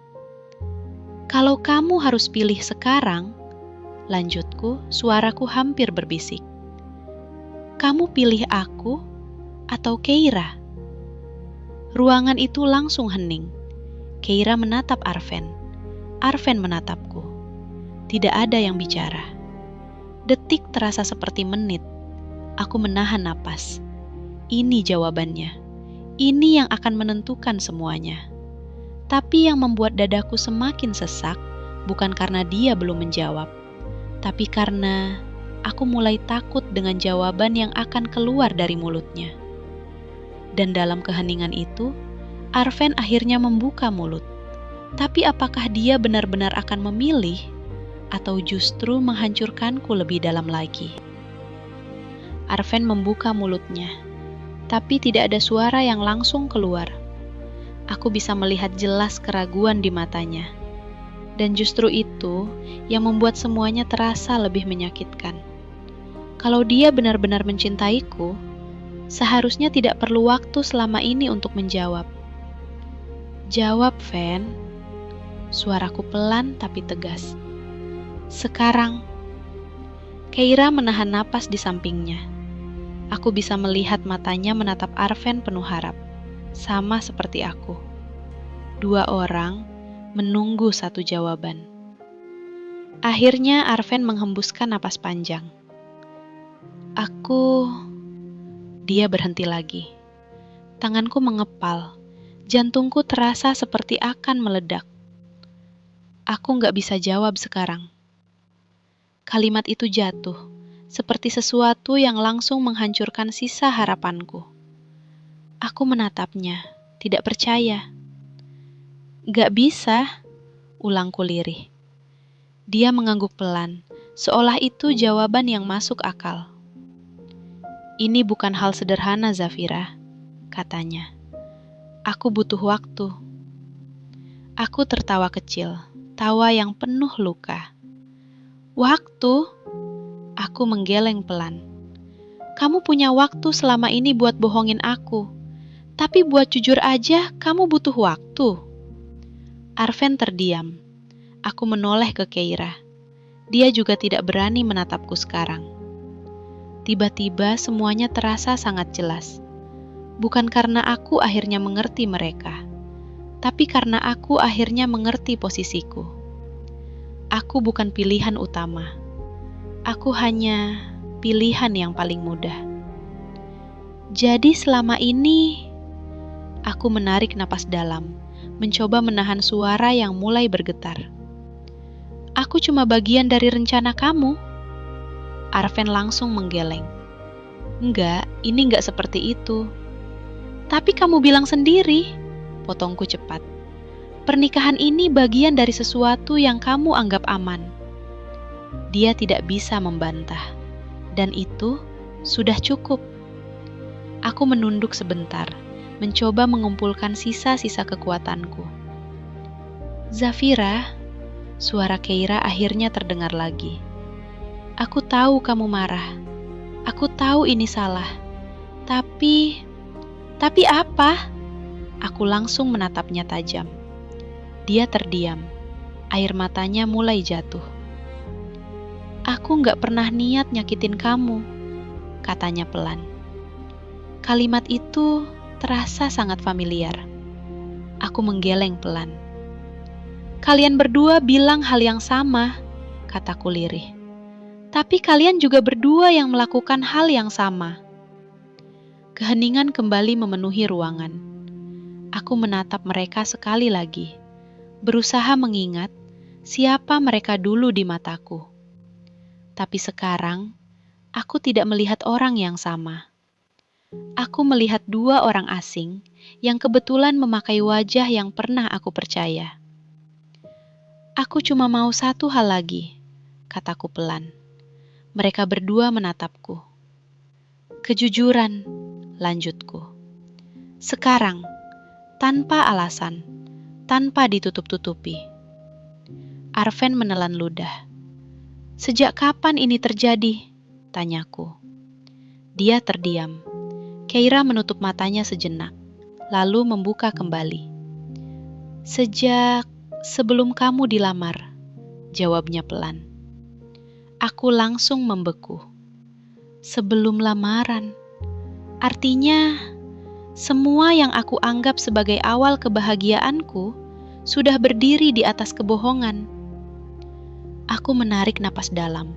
Kalau kamu harus pilih sekarang, lanjutku, suaraku hampir berbisik. Kamu pilih aku atau Keira? Ruangan itu langsung hening. Keira menatap Arven. Arven menatapku. Tidak ada yang bicara. Detik terasa seperti menit. Aku menahan napas. Ini jawabannya. Ini yang akan menentukan semuanya. Tapi yang membuat dadaku semakin sesak bukan karena dia belum menjawab, tapi karena aku mulai takut dengan jawaban yang akan keluar dari mulutnya. Dan dalam keheningan itu, Arven akhirnya membuka mulut. Tapi apakah dia benar-benar akan memilih atau justru menghancurkanku lebih dalam lagi? Arven membuka mulutnya, tapi tidak ada suara yang langsung keluar. Aku bisa melihat jelas keraguan di matanya. Dan justru itu yang membuat semuanya terasa lebih menyakitkan. Kalau dia benar-benar mencintaiku, seharusnya tidak perlu waktu selama ini untuk menjawab. Jawab, Ven. Suaraku pelan tapi tegas. Sekarang. Keira menahan napas di sampingnya. Aku bisa melihat matanya menatap Arven penuh harap. Sama seperti aku. 2 orang menunggu 1 jawaban. Akhirnya Arven menghembuskan napas panjang. Dia berhenti lagi. Tanganku mengepal. Jantungku terasa seperti akan meledak. Aku gak bisa jawab sekarang. Kalimat itu jatuh, seperti sesuatu yang langsung menghancurkan sisa harapanku. Aku menatapnya, tidak percaya. Gak bisa, ulangku lirih. Dia mengangguk pelan, seolah itu jawaban yang masuk akal. Ini bukan hal sederhana, Zafira, katanya. Aku butuh waktu. Aku tertawa kecil, tawa yang penuh luka. Waktu? Aku menggeleng pelan. Kamu punya waktu selama ini buat bohongin aku. Tapi buat jujur aja, kamu butuh waktu. Arven terdiam. Aku menoleh ke Keira. Dia juga tidak berani menatapku sekarang. Tiba-tiba semuanya terasa sangat jelas. Bukan karena aku akhirnya mengerti mereka, tapi karena aku akhirnya mengerti posisiku. Aku bukan pilihan utama. Aku hanya pilihan yang paling mudah. Jadi selama ini, aku menarik napas dalam, mencoba menahan suara yang mulai bergetar. Aku cuma bagian dari rencana kamu. Arven langsung menggeleng. Enggak, ini enggak seperti itu. Tapi kamu bilang sendiri, potongku cepat. Pernikahan ini bagian dari sesuatu yang kamu anggap aman. Dia tidak bisa membantah. Dan itu sudah cukup. Aku menunduk sebentar, mencoba mengumpulkan sisa-sisa kekuatanku. Zafira, suara Keira akhirnya terdengar lagi. Aku tahu kamu marah. Aku tahu ini salah. Tapi apa? Aku langsung menatapnya tajam. Dia terdiam. Air matanya mulai jatuh. Aku gak pernah niat nyakitin kamu, katanya pelan. Kalimat itu terasa sangat familiar. Aku menggeleng pelan. Kalian berdua bilang hal yang sama, kataku lirih. Tapi kalian juga berdua yang melakukan hal yang sama. Keheningan kembali memenuhi ruangan. Aku menatap mereka sekali lagi, berusaha mengingat siapa mereka dulu di mataku. Tapi sekarang, aku tidak melihat orang yang sama. Aku melihat dua orang asing yang kebetulan memakai wajah yang pernah aku percaya. Aku cuma mau satu hal lagi, kataku pelan. Mereka berdua menatapku. Kejujuran, lanjutku. Sekarang, tanpa alasan, tanpa ditutup-tutupi. Arven menelan ludah. Sejak kapan ini terjadi? Tanyaku. Dia terdiam. Keira menutup matanya sejenak, lalu membuka kembali. Sejak sebelum kamu dilamar, jawabnya pelan. Aku langsung membeku. Sebelum lamaran, artinya semua yang aku anggap sebagai awal kebahagiaanku sudah berdiri di atas kebohongan. Aku menarik napas dalam,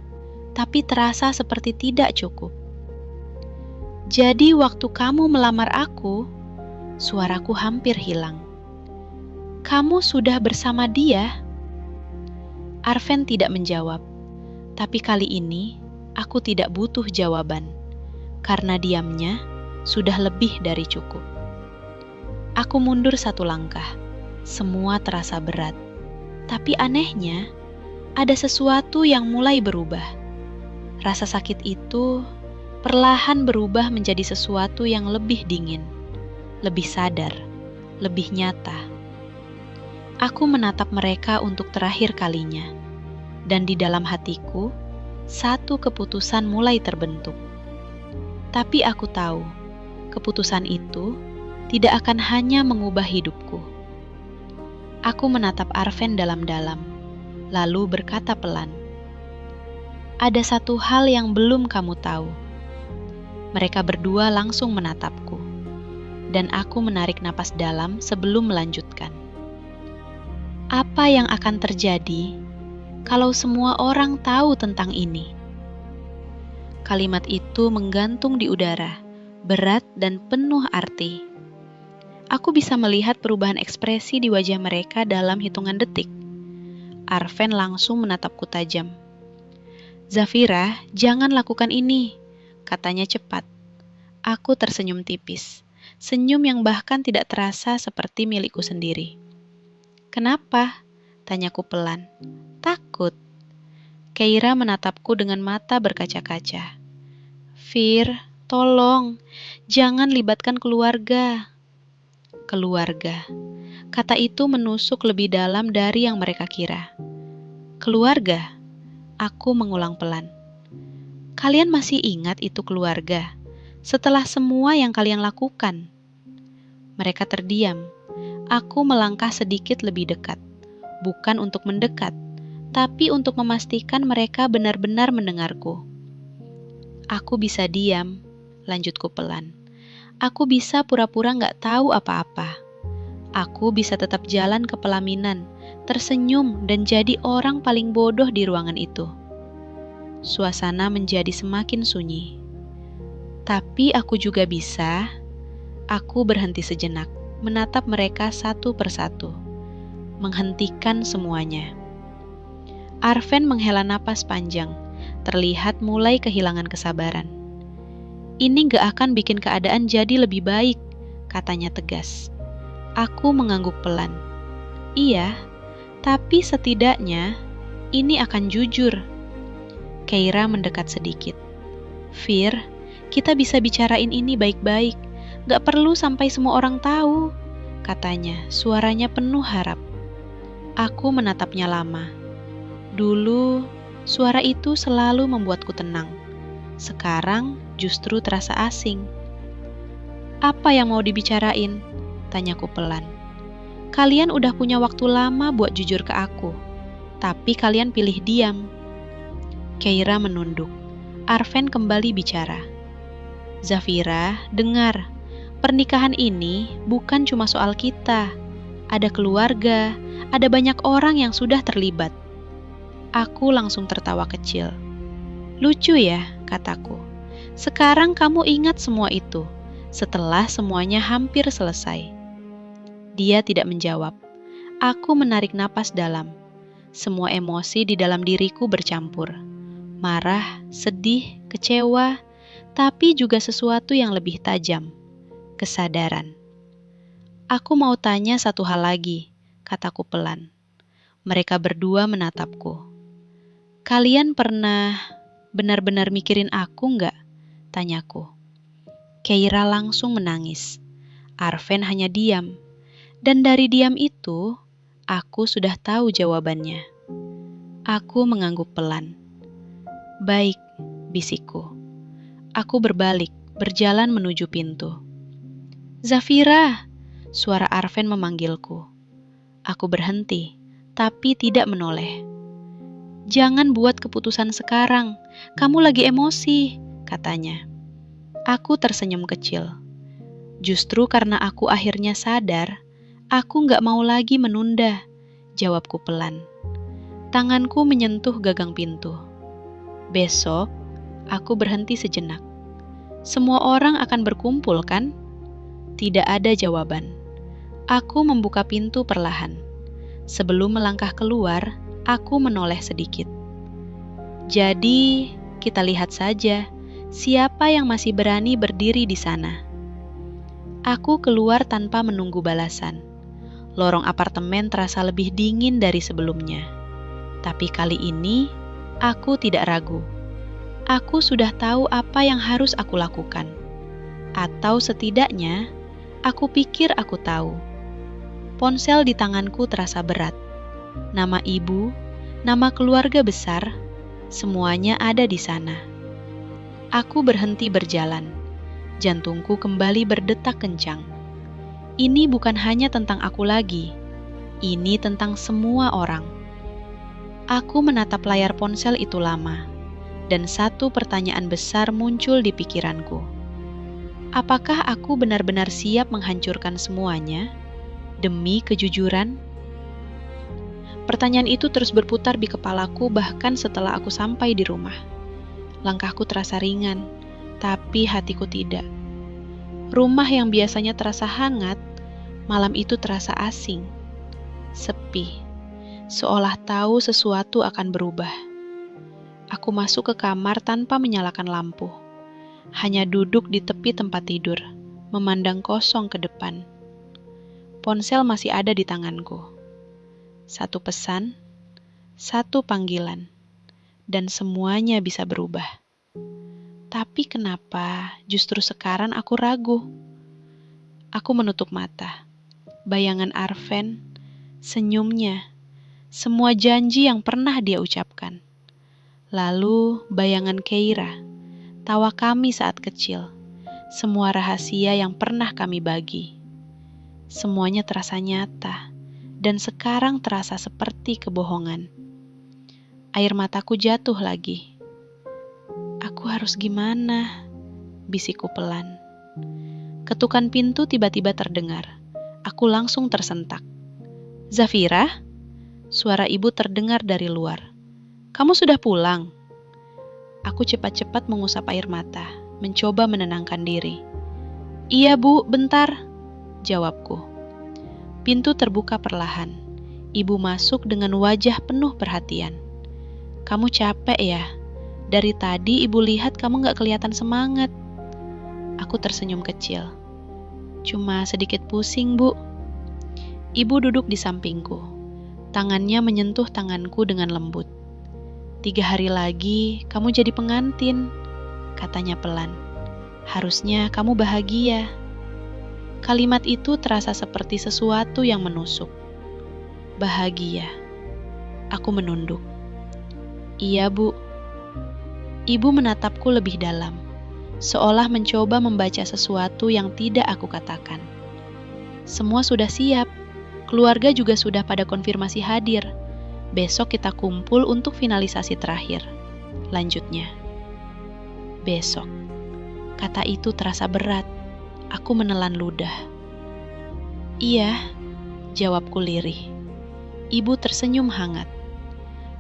tapi terasa seperti tidak cukup. Jadi waktu kamu melamar aku, suaraku hampir hilang. Kamu sudah bersama dia? Arven tidak menjawab. Tapi kali ini, aku tidak butuh jawaban, karena diamnya sudah lebih dari cukup. Aku mundur satu langkah, semua terasa berat. Tapi anehnya, ada sesuatu yang mulai berubah. Rasa sakit itu perlahan berubah menjadi sesuatu yang lebih dingin, lebih sadar, lebih nyata. Aku menatap mereka untuk terakhir kalinya. Dan di dalam hatiku, satu keputusan mulai terbentuk. Tapi aku tahu, keputusan itu tidak akan hanya mengubah hidupku. Aku menatap Arven dalam-dalam, lalu berkata pelan, ada satu hal yang belum kamu tahu. Mereka berdua langsung menatapku, dan aku menarik napas dalam sebelum melanjutkan. Apa yang akan terjadi kalau semua orang tahu tentang ini? Kalimat itu menggantung di udara, berat dan penuh arti. Aku bisa melihat perubahan ekspresi di wajah mereka dalam hitungan detik. Arven langsung menatapku tajam. Zafira, jangan lakukan ini, katanya cepat. Aku tersenyum tipis, senyum yang bahkan tidak terasa seperti milikku sendiri. Kenapa? Tanyaku pelan. Takut, Keira menatapku dengan mata berkaca-kaca. Fir, tolong, jangan libatkan keluarga. Keluarga. Kata itu menusuk lebih dalam dari yang mereka kira. Keluarga? Aku mengulang pelan. Kalian masih ingat itu keluarga? Setelah semua yang kalian lakukan? Mereka terdiam. Aku melangkah sedikit lebih dekat. Bukan untuk mendekat, tapi untuk memastikan mereka benar-benar mendengarku. Aku bisa diam, lanjutku pelan. Aku bisa pura-pura nggak tahu apa-apa. Aku bisa tetap jalan ke pelaminan, tersenyum dan jadi orang paling bodoh di ruangan itu. Suasana menjadi semakin sunyi. Tapi aku juga bisa. Aku berhenti sejenak, menatap mereka satu persatu. Menghentikan semuanya. Arven menghela napas panjang, terlihat mulai kehilangan kesabaran. Ini gak akan bikin keadaan jadi lebih baik, katanya tegas. Aku mengangguk pelan. Iya, tapi setidaknya ini akan jujur. Keira mendekat sedikit. Fir, kita bisa bicarain ini baik-baik. Gak perlu sampai semua orang tahu, katanya, suaranya penuh harap. Aku menatapnya lama. Dulu, suara itu selalu membuatku tenang. Sekarang justru terasa asing. Apa yang mau dibicarain? Tanyaku pelan. Kalian udah punya waktu lama buat jujur ke aku, tapi kalian pilih diam. Keira menunduk. Arven kembali bicara. Zafira, dengar. Pernikahan ini bukan cuma soal kita. Ada keluarga, ada banyak orang yang sudah terlibat. Aku langsung tertawa kecil. Lucu ya, kataku. Sekarang kamu ingat semua itu, setelah semuanya hampir selesai. Dia tidak menjawab. Aku menarik napas dalam. Semua emosi di dalam diriku bercampur. Marah, sedih, kecewa, tapi juga sesuatu yang lebih tajam. Kesadaran. Aku mau tanya satu hal lagi, kataku pelan. Mereka berdua menatapku. Kalian pernah benar-benar mikirin aku nggak? Tanyaku. Keira langsung menangis. Arven hanya diam. Dan dari diam itu, aku sudah tahu jawabannya. Aku mengangguk pelan. Baik, bisikku. Aku berbalik, berjalan menuju pintu. Zafira, suara Arven memanggilku. Aku berhenti, tapi tidak menoleh. Jangan buat keputusan sekarang, kamu lagi emosi, katanya. Aku tersenyum kecil. Justru karena aku akhirnya sadar, aku gak mau lagi menunda, jawabku pelan. Tanganku menyentuh gagang pintu. Besok, aku berhenti sejenak. Semua orang akan berkumpul, kan? Tidak ada jawaban. Aku membuka pintu perlahan. Sebelum melangkah keluar, aku menoleh sedikit. Jadi, kita lihat saja siapa yang masih berani berdiri di sana. Aku keluar tanpa menunggu balasan. Lorong apartemen terasa lebih dingin dari sebelumnya. Tapi kali ini, aku tidak ragu. Aku sudah tahu apa yang harus aku lakukan. Atau setidaknya, aku pikir aku tahu. Ponsel di tanganku terasa berat. Nama ibu, nama keluarga besar, semuanya ada di sana. Aku berhenti berjalan. Jantungku kembali berdetak kencang. Ini bukan hanya tentang aku lagi. Ini tentang semua orang. Aku menatap layar ponsel itu lama, dan satu pertanyaan besar muncul di pikiranku. Apakah aku benar-benar siap menghancurkan semuanya demi kejujuran? Pertanyaan itu terus berputar di kepalaku bahkan setelah aku sampai di rumah. Langkahku terasa ringan, tapi hatiku tidak. Rumah yang biasanya terasa hangat, malam itu terasa asing, sepi, seolah tahu sesuatu akan berubah. Aku masuk ke kamar tanpa menyalakan lampu, hanya duduk di tepi tempat tidur, memandang kosong ke depan. Ponsel masih ada di tanganku. Satu pesan, satu panggilan, dan semuanya bisa berubah. Tapi kenapa justru sekarang aku ragu? Aku menutup mata. Bayangan Arven, senyumnya, semua janji yang pernah dia ucapkan. Lalu bayangan Keira, tawa kami saat kecil, semua rahasia yang pernah kami bagi. Semuanya terasa nyata, dan sekarang terasa seperti kebohongan. Air mataku jatuh lagi. Aku harus gimana? Bisikku pelan. Ketukan pintu tiba-tiba terdengar. Aku langsung tersentak. Zafira? Suara ibu terdengar dari luar. Kamu sudah pulang? Aku cepat-cepat mengusap air mata, mencoba menenangkan diri. Iya bu, bentar, jawabku. Pintu terbuka perlahan. Ibu masuk dengan wajah penuh perhatian. Kamu capek ya? Dari tadi ibu lihat kamu gak kelihatan semangat. Aku tersenyum kecil. Cuma sedikit pusing, Bu. Ibu duduk di sampingku. Tangannya menyentuh tanganku dengan lembut. 3 hari lagi kamu jadi pengantin, katanya pelan. Harusnya kamu bahagia. Kalimat itu terasa seperti sesuatu yang menusuk. Bahagia. Aku menunduk. Iya, Bu. Ibu menatapku lebih dalam, seolah mencoba membaca sesuatu yang tidak aku katakan. Semua sudah siap, keluarga juga sudah pada konfirmasi hadir. Besok kita kumpul untuk finalisasi terakhir. Lanjutnya. Besok. Kata itu terasa berat. Aku menelan ludah. Iya, jawabku lirih. Ibu tersenyum hangat.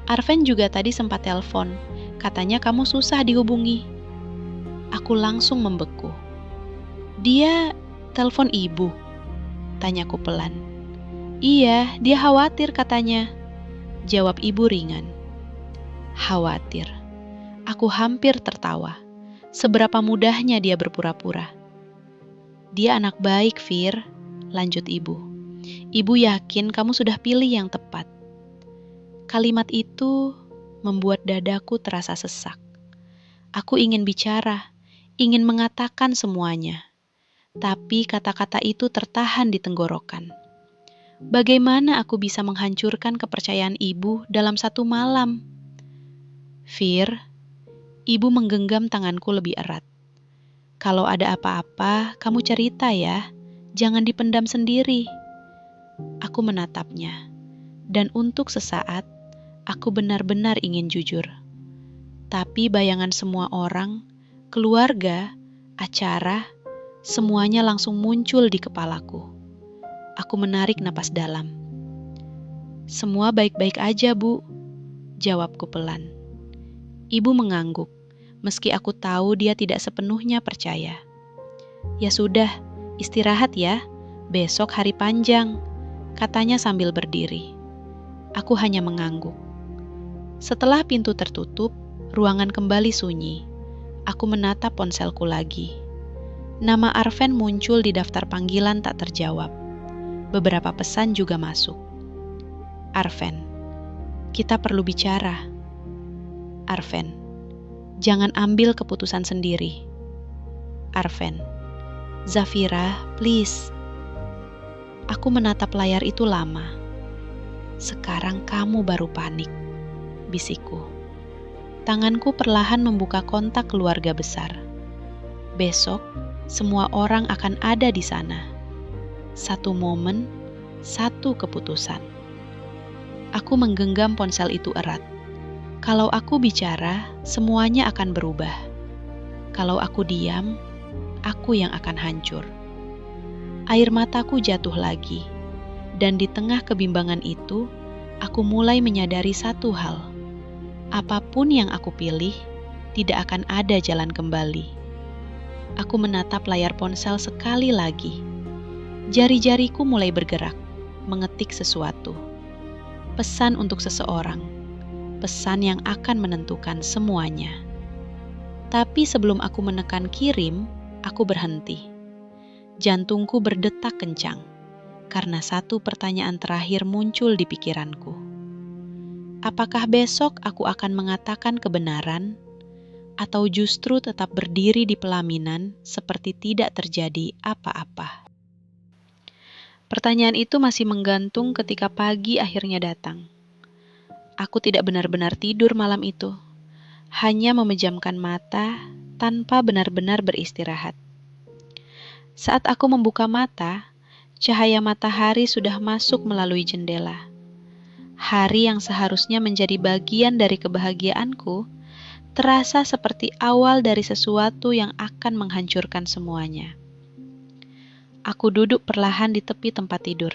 Arven juga tadi sempat telepon. Katanya kamu susah dihubungi. Aku langsung membeku. Dia telepon ibu? Tanyaku pelan. Iya, dia khawatir katanya. Jawab ibu ringan. Khawatir. Aku hampir tertawa. Seberapa mudahnya dia berpura-pura. Dia anak baik, Fir. Lanjut ibu. Ibu yakin kamu sudah pilih yang tepat. Kalimat itu membuat dadaku terasa sesak. Aku ingin bicara, ingin mengatakan semuanya. Tapi kata-kata itu tertahan di tenggorokan. Bagaimana aku bisa menghancurkan kepercayaan ibu dalam satu malam? Fir, ibu menggenggam tanganku lebih erat. Kalau ada apa-apa, kamu cerita ya. Jangan dipendam sendiri. Aku menatapnya. Dan untuk sesaat, aku benar-benar ingin jujur. Tapi bayangan semua orang, keluarga, acara, semuanya langsung muncul di kepalaku. Aku menarik napas dalam. Semua baik-baik aja, Bu. Jawabku pelan. Ibu mengangguk, meski aku tahu dia tidak sepenuhnya percaya. Ya sudah, istirahat ya. Besok hari panjang, katanya sambil berdiri. Aku hanya mengangguk. Setelah pintu tertutup, ruangan kembali sunyi. Aku menatap ponselku lagi. Nama Arven muncul di daftar panggilan tak terjawab. Beberapa pesan juga masuk. Arven, kita perlu bicara. Arven, jangan ambil keputusan sendiri. Arven, Zafira, please. Aku menatap layar itu lama. Sekarang kamu baru panik, bisikku. Tanganku perlahan membuka kontak keluarga besar. Besok, semua orang akan ada di sana. Satu momen, satu keputusan. Aku menggenggam ponsel itu erat. Kalau aku bicara, semuanya akan berubah. Kalau aku diam, aku yang akan hancur. Air mataku jatuh lagi. Dan di tengah kebimbangan itu, aku mulai menyadari satu hal. Apapun yang aku pilih, tidak akan ada jalan kembali. Aku menatap layar ponsel sekali lagi. Jari-jariku mulai bergerak, mengetik sesuatu. Pesan untuk seseorang. Pesan yang akan menentukan semuanya. Tapi sebelum aku menekan kirim, aku berhenti. Jantungku berdetak kencang. Karena satu pertanyaan terakhir muncul di pikiranku. Apakah besok aku akan mengatakan kebenaran, atau justru tetap berdiri di pelaminan seperti tidak terjadi apa-apa? Pertanyaan itu masih menggantung ketika pagi akhirnya datang. Aku tidak benar-benar tidur malam itu, hanya memejamkan mata tanpa benar-benar beristirahat. Saat aku membuka mata, cahaya matahari sudah masuk melalui jendela. Hari yang seharusnya menjadi bagian dari kebahagiaanku terasa seperti awal dari sesuatu yang akan menghancurkan semuanya. Aku duduk perlahan di tepi tempat tidur.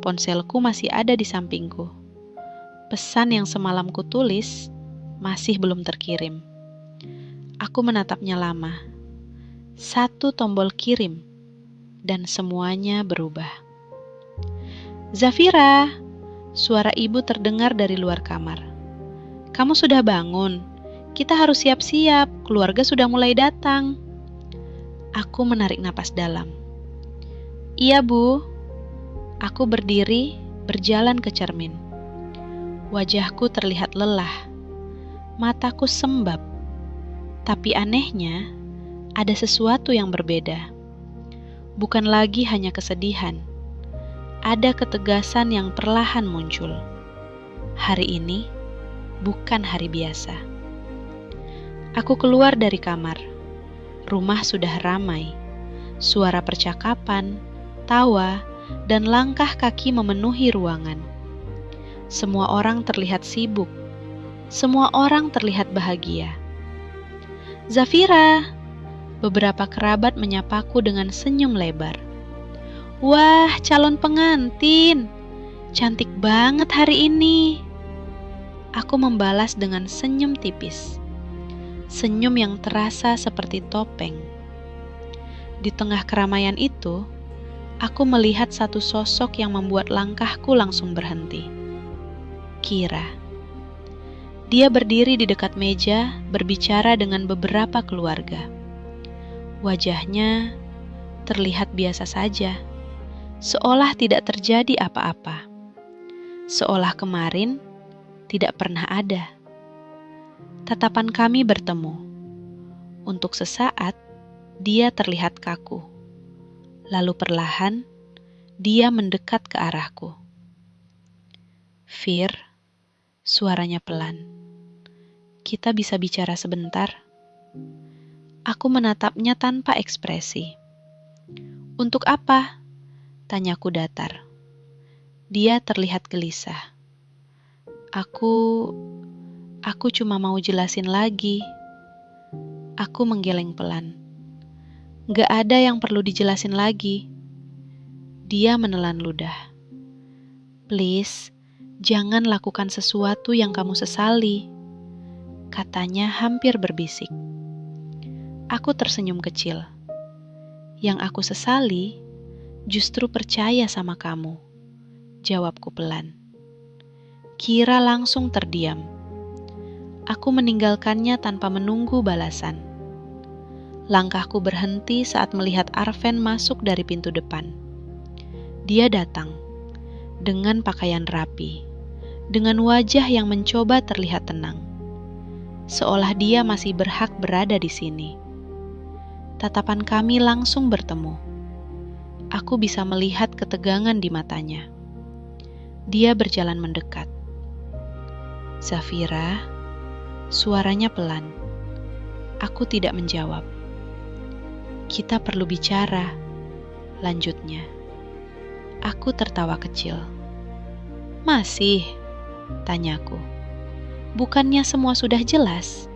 Ponselku masih ada di sampingku. Pesan yang semalam kutulis masih belum terkirim. Aku menatapnya lama. Satu tombol kirim, dan semuanya berubah. Zafira, suara ibu terdengar dari luar kamar. Kamu sudah bangun? Kita harus siap-siap, keluarga sudah mulai datang. Aku menarik napas dalam. Iya, Bu. Aku berdiri, berjalan ke cermin. Wajahku terlihat lelah. Mataku sembab. Tapi anehnya, ada sesuatu yang berbeda. Bukan lagi hanya kesedihan. Ada ketegasan yang perlahan muncul. Hari ini bukan hari biasa. Aku keluar dari kamar. Rumah sudah ramai. Suara percakapan, tawa, dan langkah kaki memenuhi ruangan. Semua orang terlihat sibuk. Semua orang terlihat bahagia. Zafira! Beberapa kerabat menyapaku dengan senyum lebar. Wah, calon pengantin! Cantik banget hari ini. Aku membalas dengan senyum tipis. Senyum yang terasa seperti topeng. Di tengah keramaian itu, aku melihat satu sosok yang membuat langkahku langsung berhenti. Kira. Dia berdiri di dekat meja, berbicara dengan beberapa keluarga. Wajahnya terlihat biasa saja, seolah tidak terjadi apa-apa. Seolah kemarin tidak pernah ada. Tatapan kami bertemu. Untuk sesaat, dia terlihat kaku. Lalu perlahan, dia mendekat ke arahku. Fir, suaranya pelan. Kita bisa bicara sebentar? Aku menatapnya tanpa ekspresi. Untuk apa? Tanyaku datar. Dia terlihat gelisah. Aku cuma mau jelasin lagi. Aku menggeleng pelan. Gak ada yang perlu dijelasin lagi. Dia menelan ludah. Please, jangan lakukan sesuatu yang kamu sesali. Katanya hampir berbisik. Aku tersenyum kecil. Yang aku sesali justru percaya sama kamu, jawabku pelan. Kira langsung terdiam. Aku meninggalkannya tanpa menunggu balasan. Langkahku berhenti saat melihat Arven masuk dari pintu depan. Dia datang dengan pakaian rapi, dengan wajah yang mencoba terlihat tenang, seolah dia masih berhak berada di sini. Tatapan kami langsung bertemu. Aku bisa melihat ketegangan di matanya. Dia berjalan mendekat. Zafira, suaranya pelan. Aku tidak menjawab. Kita perlu bicara, lanjutnya. Aku tertawa kecil. Masih? Tanyaku. Bukannya semua sudah jelas?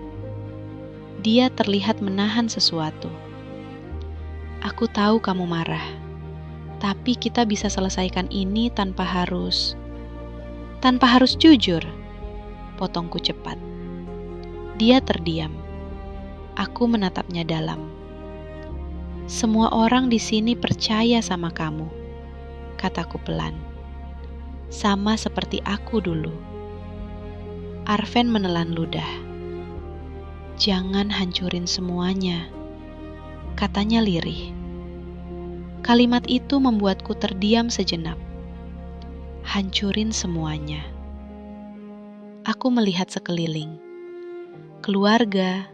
Dia terlihat menahan sesuatu. Aku tahu kamu marah, tapi kita bisa selesaikan ini tanpa harus jujur. Potongku cepat. Dia terdiam. Aku menatapnya dalam. Semua orang di sini percaya sama kamu, kataku pelan. Sama seperti aku dulu. Arven menelan ludah. Jangan hancurin semuanya, katanya lirih. Kalimat itu membuatku terdiam sejenak. Hancurin semuanya. Aku melihat sekeliling. Keluarga,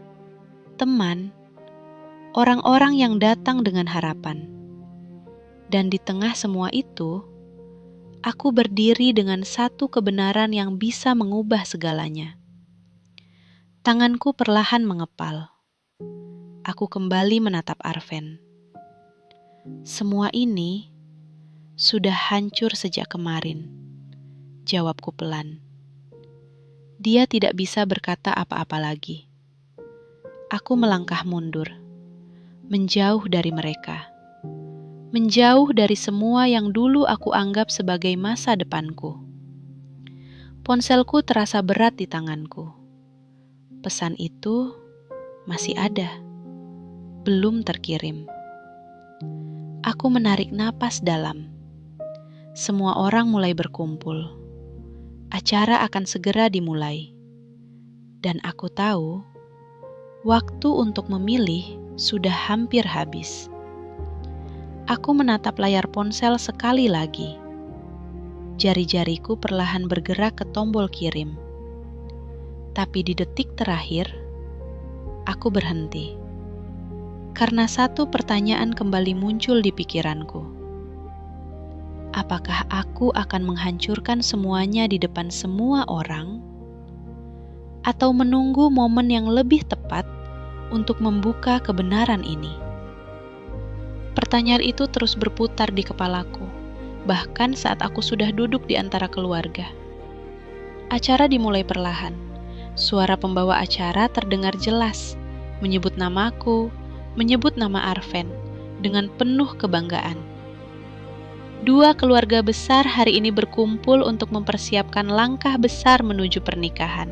teman, orang-orang yang datang dengan harapan. Dan di tengah semua itu, aku berdiri dengan satu kebenaran yang bisa mengubah segalanya. Tanganku perlahan mengepal. Aku kembali menatap Arven. Semua ini sudah hancur sejak kemarin, jawabku pelan. Dia tidak bisa berkata apa-apa lagi. Aku melangkah mundur, menjauh dari mereka. Menjauh dari semua yang dulu aku anggap sebagai masa depanku. Ponselku terasa berat di tanganku. Pesan itu masih ada, belum terkirim. Aku menarik napas dalam. Semua orang mulai berkumpul. Acara akan segera dimulai. Dan aku tahu, waktu untuk memilih sudah hampir habis. Aku menatap layar ponsel sekali lagi. Jari-jariku perlahan bergerak ke tombol kirim. Tapi di detik terakhir, aku berhenti. Karena satu pertanyaan kembali muncul di pikiranku. Apakah aku akan menghancurkan semuanya di depan semua orang? Atau menunggu momen yang lebih tepat untuk membuka kebenaran ini? Pertanyaan itu terus berputar di kepalaku, bahkan saat aku sudah duduk di antara keluarga. Acara dimulai perlahan. Suara pembawa acara terdengar jelas, menyebut namaku, menyebut nama Arven, dengan penuh kebanggaan. Dua keluarga besar hari ini berkumpul untuk mempersiapkan langkah besar menuju pernikahan.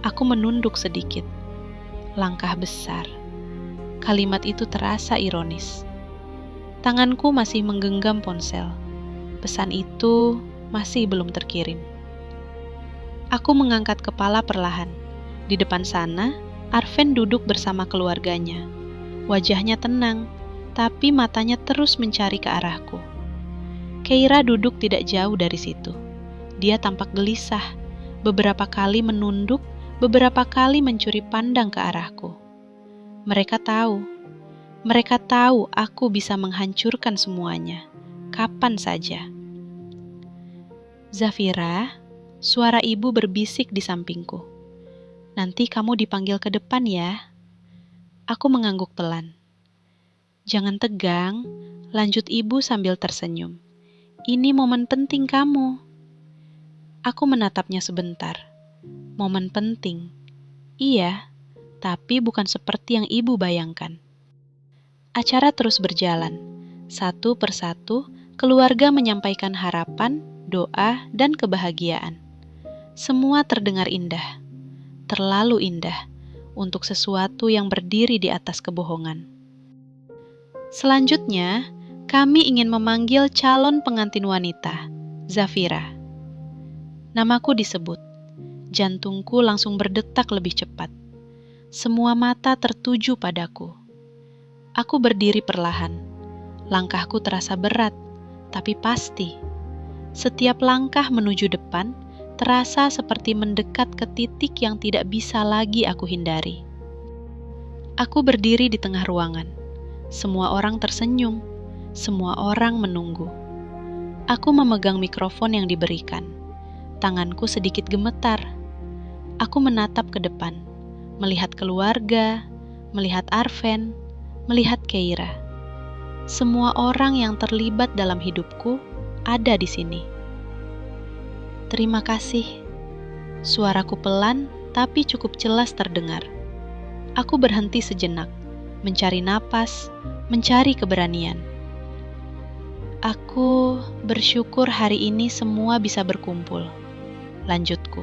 Aku menunduk sedikit. Langkah besar. Kalimat itu terasa ironis. Tanganku masih menggenggam ponsel. Pesan itu masih belum terkirim. Aku mengangkat kepala perlahan. Di depan sana, Arven duduk bersama keluarganya. Wajahnya tenang, tapi matanya terus mencari ke arahku. Keira duduk tidak jauh dari situ. Dia tampak gelisah, beberapa kali menunduk, beberapa kali mencuri pandang ke arahku. Mereka tahu aku bisa menghancurkan semuanya, kapan saja. Zafira, suara ibu berbisik di sampingku. Nanti kamu dipanggil ke depan ya. Aku mengangguk pelan. Jangan tegang, lanjut ibu sambil tersenyum. Ini momen penting kamu. Aku menatapnya sebentar. Momen penting. Iya, tapi bukan seperti yang ibu bayangkan. Acara terus berjalan. Satu persatu, keluarga menyampaikan harapan, doa, dan kebahagiaan. Semua terdengar indah. Terlalu indah untuk sesuatu yang berdiri di atas kebohongan. Selanjutnya, kami ingin memanggil calon pengantin wanita, Zafira. Namaku disebut. Jantungku langsung berdetak lebih cepat. Semua mata tertuju padaku. Aku berdiri perlahan. Langkahku terasa berat, tapi pasti. Setiap langkah menuju depan terasa seperti mendekat ke titik yang tidak bisa lagi aku hindari. Aku berdiri di tengah ruangan. Semua orang tersenyum. Semua orang menunggu. Aku memegang mikrofon yang diberikan. Tanganku sedikit gemetar. Aku menatap ke depan, melihat keluarga, melihat Arven, melihat Keira. Semua orang yang terlibat dalam hidupku ada di sini. Terima kasih. Suaraku pelan tapi cukup jelas terdengar. Aku berhenti sejenak, mencari napas, mencari keberanian. Aku bersyukur hari ini semua bisa berkumpul. Lanjutku.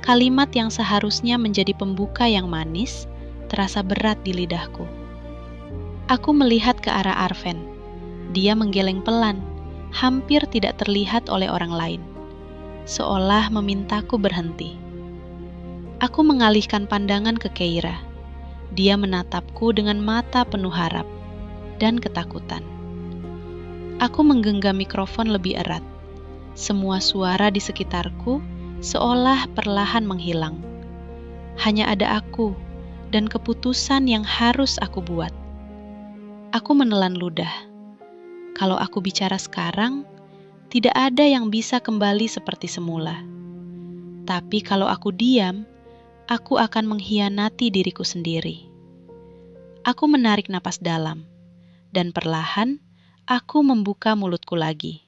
Kalimat yang seharusnya menjadi pembuka yang manis, terasa berat di lidahku. Aku melihat ke arah Arven. Dia menggeleng pelan, hampir tidak terlihat oleh orang lain. Seolah memintaku berhenti. Aku mengalihkan pandangan ke Keira. Dia menatapku dengan mata penuh harap dan ketakutan. Aku menggenggam mikrofon lebih erat. Semua suara di sekitarku seolah perlahan menghilang. Hanya ada aku dan keputusan yang harus aku buat. Aku menelan ludah. Kalau aku bicara sekarang, tidak ada yang bisa kembali seperti semula. Tapi kalau aku diam, aku akan mengkhianati diriku sendiri. Aku menarik napas dalam, dan perlahan aku membuka mulutku lagi.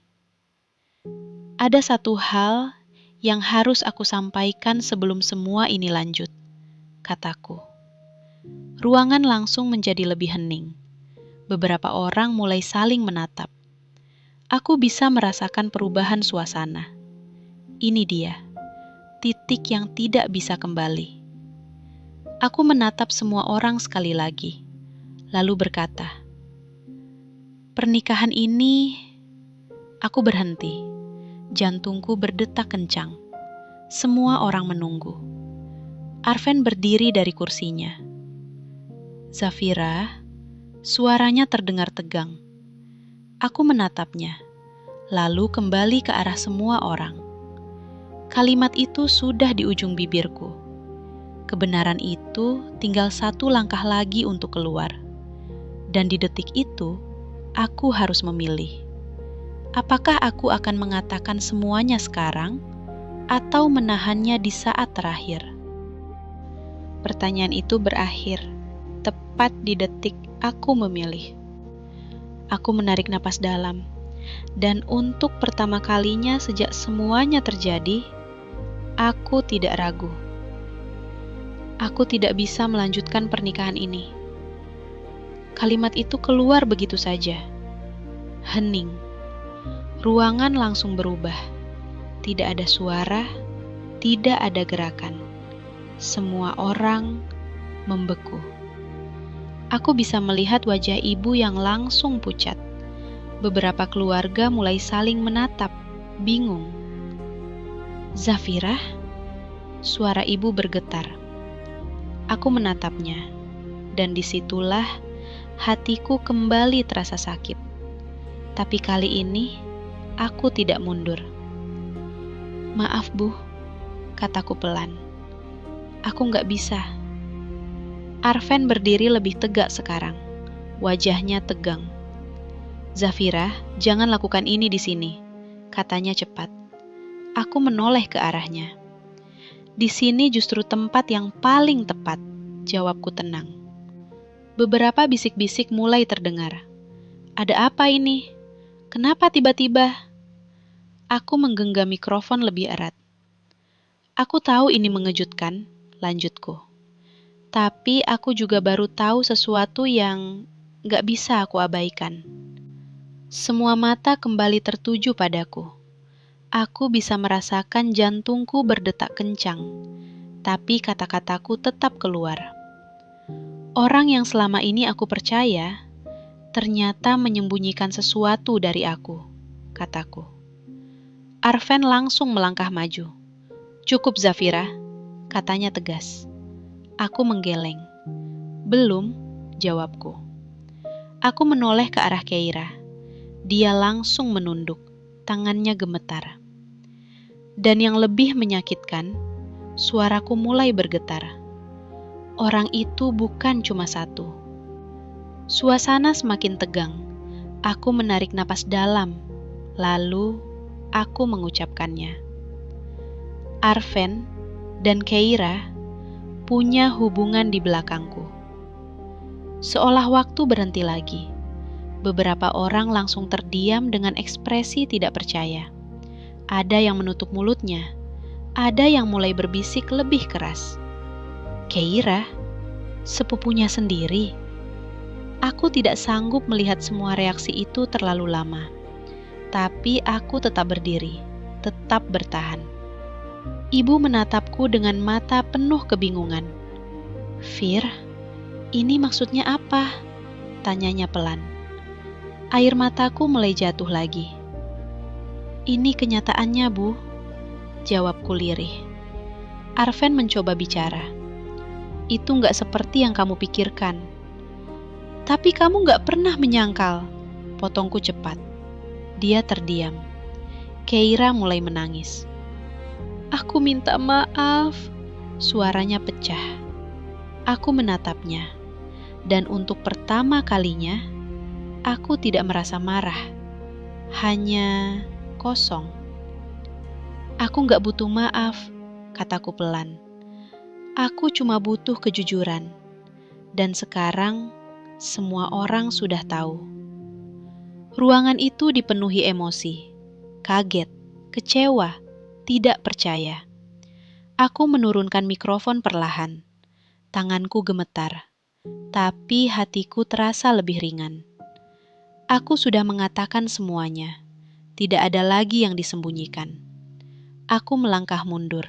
Ada satu hal yang harus aku sampaikan sebelum semua ini lanjut, kataku. Ruangan langsung menjadi lebih hening. Beberapa orang mulai saling menatap. Aku bisa merasakan perubahan suasana. Ini dia, titik yang tidak bisa kembali. Aku menatap semua orang sekali lagi, lalu berkata, "Pernikahan ini..." Aku berhenti. Jantungku berdetak kencang. Semua orang menunggu. Arven berdiri dari kursinya. "Zafira," suaranya terdengar tegang. Aku menatapnya, lalu kembali ke arah semua orang. Kalimat itu sudah di ujung bibirku. Kebenaran itu tinggal satu langkah lagi untuk keluar. Dan di detik itu, aku harus memilih. Apakah aku akan mengatakan semuanya sekarang, atau menahannya di saat terakhir? Pertanyaan itu berakhir, tepat di detik aku memilih. Aku menarik napas dalam, dan untuk pertama kalinya sejak semuanya terjadi, aku tidak ragu. Aku tidak bisa melanjutkan pernikahan ini. Kalimat itu keluar begitu saja. Hening. Ruangan langsung berubah. Tidak ada suara, tidak ada gerakan. Semua orang membeku. Aku bisa melihat wajah ibu yang langsung pucat. Beberapa keluarga mulai saling menatap, bingung. "Zafira?" Suara ibu bergetar. Aku menatapnya, dan disitulah hatiku kembali terasa sakit. Tapi kali ini, aku tidak mundur. "Maaf, Bu," kataku pelan. "Aku nggak bisa." Arven berdiri lebih tegak sekarang. Wajahnya tegang. "Zafira, jangan lakukan ini di sini," katanya cepat. Aku menoleh ke arahnya. "Di sini justru tempat yang paling tepat," jawabku tenang. Beberapa bisik-bisik mulai terdengar. "Ada apa ini? Kenapa tiba-tiba?" Aku menggenggam mikrofon lebih erat. "Aku tahu ini mengejutkan," lanjutku. "Tapi aku juga baru tahu sesuatu yang gak bisa aku abaikan." Semua mata kembali tertuju padaku. Aku bisa merasakan jantungku berdetak kencang, tapi kata-kataku tetap keluar. Orang yang selama ini aku percaya, ternyata menyembunyikan sesuatu dari aku, kataku. Arven langsung melangkah maju. "Cukup, Zafira," katanya tegas. Aku menggeleng. "Belum," jawabku. Aku menoleh ke arah Keira. Dia langsung menunduk, tangannya gemetar. Dan yang lebih menyakitkan, suaraku mulai bergetar. Orang itu bukan cuma satu. Suasana semakin tegang. Aku menarik napas dalam, lalu aku mengucapkannya. Arven dan Keira punya hubungan di belakangku. Seolah waktu berhenti lagi. Beberapa orang langsung terdiam dengan ekspresi tidak percaya. Ada yang menutup mulutnya, ada yang mulai berbisik lebih keras. "Keira? Sepupunya sendiri?" Aku tidak sanggup melihat semua reaksi itu terlalu lama. Tapi aku tetap berdiri, tetap bertahan. Ibu menatapku dengan mata penuh kebingungan. "Fir, ini maksudnya apa?" tanyanya pelan. Air mataku mulai jatuh lagi. "Ini kenyataannya, Bu," jawabku lirih. Arven mencoba bicara. "Itu nggak seperti yang kamu pikirkan." "Tapi kamu nggak pernah menyangkal," potongku cepat. Dia terdiam. Keira mulai menangis. Aku minta maaf. Suaranya pecah. Aku menatapnya, dan untuk pertama kalinya, aku tidak merasa marah. Hanya kosong. Aku gak butuh maaf, kataku pelan. Aku cuma butuh kejujuran. Dan sekarang, semua orang sudah tahu. Ruangan itu dipenuhi emosi, kaget, kecewa, tidak percaya. Aku menurunkan mikrofon perlahan. Tanganku gemetar, tapi hatiku terasa lebih ringan. Aku sudah mengatakan semuanya. Tidak ada lagi yang disembunyikan. Aku melangkah mundur,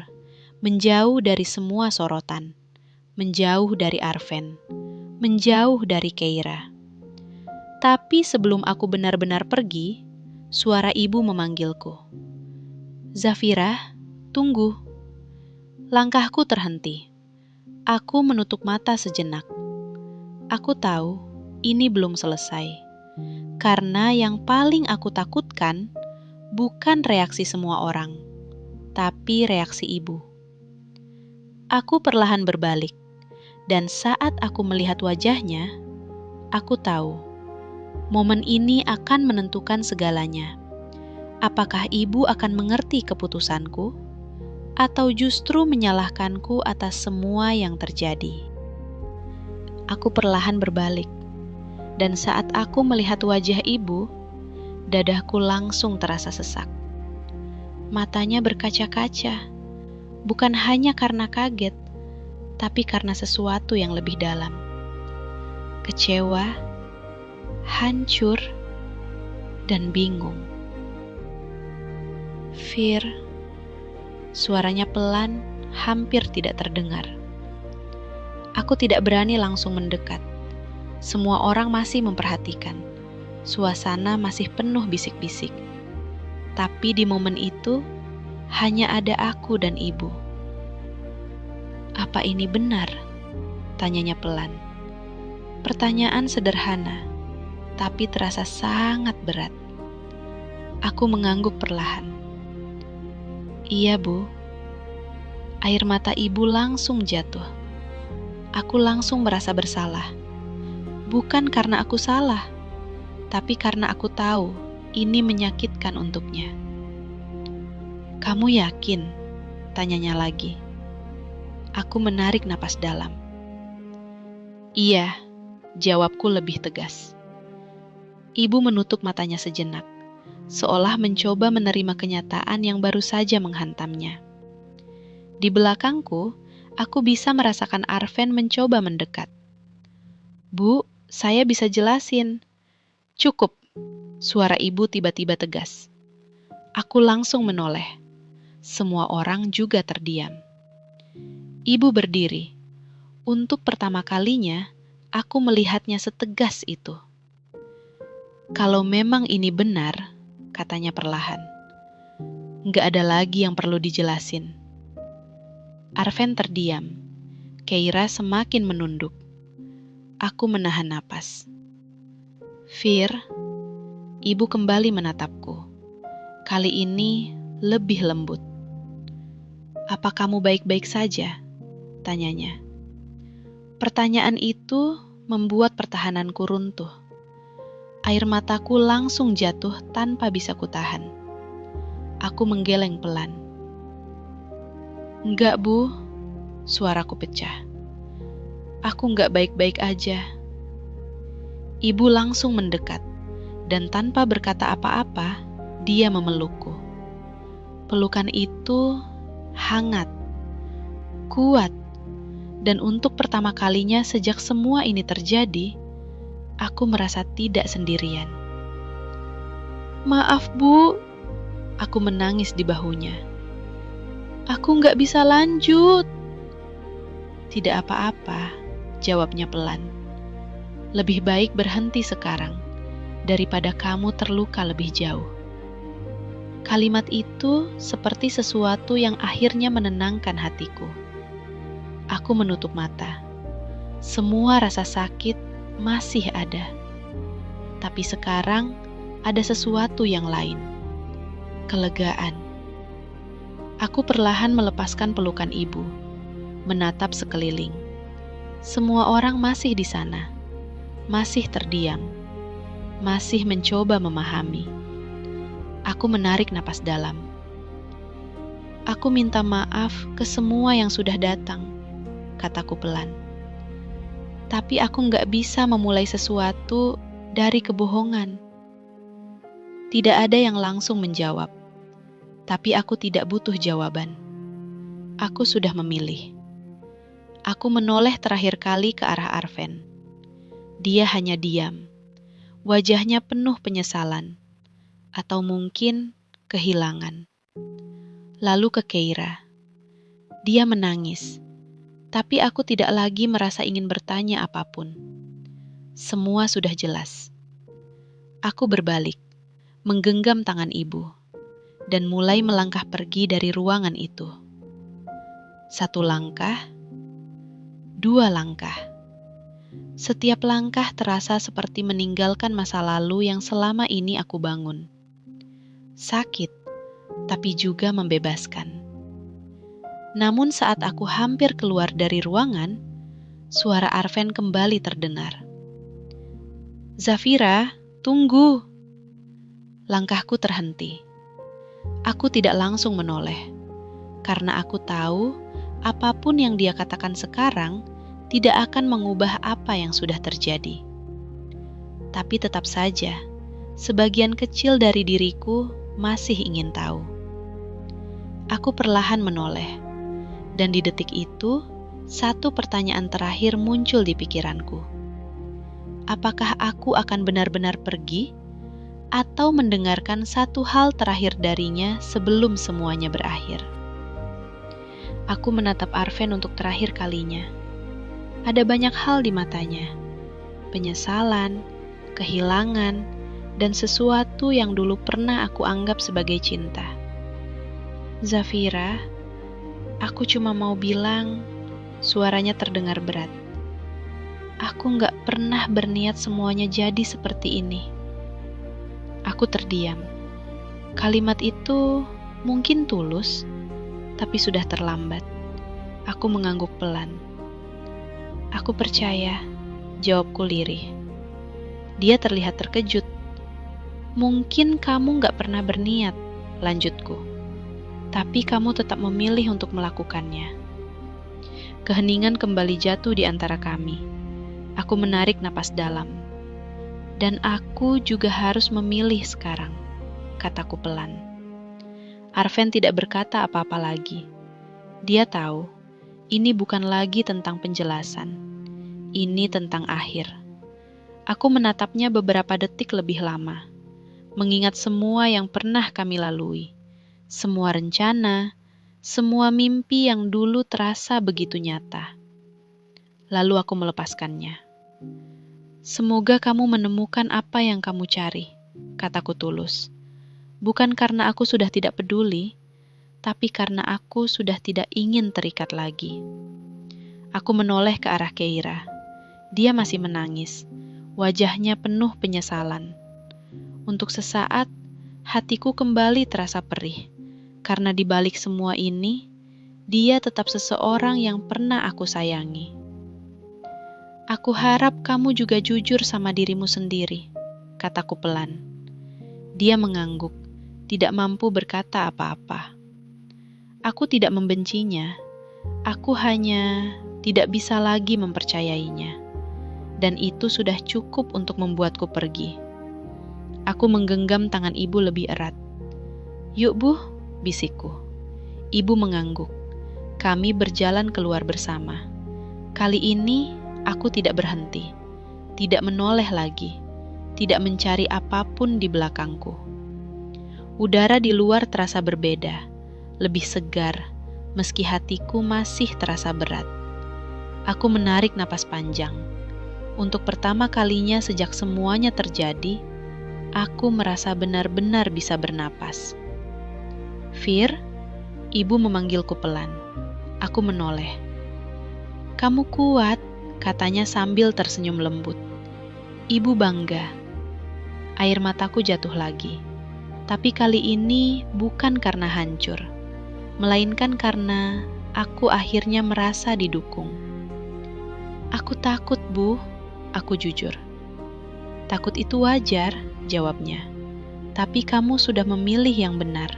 menjauh dari semua sorotan, menjauh dari Arven, menjauh dari Keira. Tapi sebelum aku benar-benar pergi, suara ibu memanggilku. Zafira, tunggu. Langkahku terhenti. Aku menutup mata sejenak. Aku tahu ini belum selesai. Karena yang paling aku takutkan bukan reaksi semua orang, tapi reaksi ibu. Aku perlahan berbalik, dan saat aku melihat wajahnya, aku tahu momen ini akan menentukan segalanya. Apakah ibu akan mengerti keputusanku, atau justru menyalahkanku atas semua yang terjadi? Aku perlahan berbalik, dan saat aku melihat wajah ibu, dadaku langsung terasa sesak. Matanya berkaca-kaca, bukan hanya karena kaget, tapi karena sesuatu yang lebih dalam. Kecewa, hancur, dan bingung. Fir, suaranya pelan, hampir tidak terdengar. Aku tidak berani langsung mendekat. Semua orang masih memperhatikan. Suasana masih penuh bisik-bisik. Tapi di momen itu, hanya ada aku dan ibu. Apa ini benar? Tanyanya pelan. Pertanyaan sederhana, tapi terasa sangat berat. Aku mengangguk perlahan. Iya, Bu. Air mata ibu langsung jatuh. Aku langsung merasa bersalah. Bukan karena aku salah, tapi karena aku tahu ini menyakitkan untuknya. Kamu yakin? Tanyanya lagi. Aku menarik napas dalam. Iya, jawabku lebih tegas. Ibu menutup matanya sejenak, seolah mencoba menerima kenyataan yang baru saja menghantamnya. Di belakangku, aku bisa merasakan Arven mencoba mendekat. Bu, saya bisa jelasin. Cukup, suara ibu tiba-tiba tegas. Aku langsung menoleh. Semua orang juga terdiam. Ibu berdiri. Untuk pertama kalinya, aku melihatnya setegas itu. Kalau memang ini benar, katanya perlahan, nggak ada lagi yang perlu dijelasin. Arven terdiam. Keira semakin menunduk. Aku menahan napas. Fir, ibu kembali menatapku. Kali ini lebih lembut. Apa kamu baik-baik saja? Tanyanya. Pertanyaan itu membuat pertahananku runtuh. Air mataku langsung jatuh tanpa bisa kutahan. Aku menggeleng pelan. Enggak, Bu. Suaraku pecah. Aku enggak baik-baik aja. Ibu langsung mendekat, dan tanpa berkata apa-apa, dia memelukku. Pelukan itu hangat, kuat, dan untuk pertama kalinya sejak semua ini terjadi, aku merasa tidak sendirian. Maaf, Bu. Aku menangis di bahunya. Aku nggak bisa lanjut. Tidak apa-apa, jawabnya pelan. Lebih baik berhenti sekarang, daripada kamu terluka lebih jauh. Kalimat itu seperti sesuatu yang akhirnya menenangkan hatiku. Aku menutup mata. Semua rasa sakit masih ada. Tapi sekarang ada sesuatu yang lain. Kelegaan. Aku perlahan melepaskan pelukan ibu, menatap sekeliling. Semua orang masih di sana, masih terdiam, masih mencoba memahami. Aku menarik napas dalam. Aku minta maaf ke semua yang sudah datang, kataku pelan. Tapi aku nggak bisa memulai sesuatu dari kebohongan. Tidak ada yang langsung menjawab, tapi aku tidak butuh jawaban. Aku sudah memilih. Aku menoleh terakhir kali ke arah Arven. Dia hanya diam. Wajahnya penuh penyesalan, atau mungkin kehilangan. Lalu ke Keira. Dia menangis, tapi aku tidak lagi merasa ingin bertanya apapun. Semua sudah jelas. Aku berbalik, menggenggam tangan ibu, dan mulai melangkah pergi dari ruangan itu. 1 langkah, 2 langkah. Setiap langkah terasa seperti meninggalkan masa lalu yang selama ini aku bangun. Sakit, tapi juga membebaskan. Namun saat aku hampir keluar dari ruangan, suara Arven kembali terdengar. "Zafira, tunggu!" Langkahku terhenti. Aku tidak langsung menoleh, karena aku tahu apapun yang dia katakan sekarang tidak akan mengubah apa yang sudah terjadi. Tapi tetap saja, sebagian kecil dari diriku masih ingin tahu. Aku perlahan menoleh, dan di detik itu, satu pertanyaan terakhir muncul di pikiranku. Apakah aku akan benar-benar pergi, atau mendengarkan satu hal terakhir darinya sebelum semuanya berakhir? Aku menatap Arven untuk terakhir kalinya. Ada banyak hal di matanya. Penyesalan, kehilangan, dan sesuatu yang dulu pernah aku anggap sebagai cinta. "Zafira, aku cuma mau bilang," suaranya terdengar berat. "Aku gak pernah berniat semuanya jadi seperti ini." Aku terdiam. Kalimat itu mungkin tulus, tapi sudah terlambat. Aku mengangguk pelan. "Aku percaya," jawabku lirih. Dia terlihat terkejut. "Mungkin kamu gak pernah berniat," lanjutku. "Tapi kamu tetap memilih untuk melakukannya." Keheningan kembali jatuh di antara kami. Aku menarik napas dalam. "Dan aku juga harus memilih sekarang," kataku pelan. Arven tidak berkata apa-apa lagi. Dia tahu, ini bukan lagi tentang penjelasan. Ini tentang akhir. Aku menatapnya beberapa detik lebih lama, mengingat semua yang pernah kami lalui, semua rencana, semua mimpi yang dulu terasa begitu nyata. Lalu aku melepaskannya. "Semoga kamu menemukan apa yang kamu cari," kataku tulus. Bukan karena aku sudah tidak peduli, tapi karena aku sudah tidak ingin terikat lagi. Aku menoleh ke arah Keira. Dia masih menangis, wajahnya penuh penyesalan. Untuk sesaat, hatiku kembali terasa perih, karena di balik semua ini, dia tetap seseorang yang pernah aku sayangi. "Aku harap kamu juga jujur sama dirimu sendiri," kataku pelan. Dia mengangguk, tidak mampu berkata apa-apa. Aku tidak membencinya, aku hanya tidak bisa lagi mempercayainya. Dan itu sudah cukup untuk membuatku pergi. Aku menggenggam tangan ibu lebih erat. "Yuk Bu," bisikku. Ibu mengangguk. Kami berjalan keluar bersama. Kali ini, aku tidak berhenti, tidak menoleh lagi, tidak mencari apapun di belakangku. Udara di luar terasa berbeda, lebih segar, meski hatiku masih terasa berat. Aku menarik napas panjang. Untuk pertama kalinya sejak semuanya terjadi, aku merasa benar-benar bisa bernapas. "Fir," ibu memanggilku pelan. Aku menoleh. "Kamu kuat," katanya sambil tersenyum lembut. Ibu bangga. Air mataku jatuh lagi. Tapi kali ini bukan karena hancur. melainkan karena aku akhirnya merasa didukung. Aku takut, Bu, aku jujur. Takut itu wajar, jawabnya. Tapi kamu sudah memilih yang benar.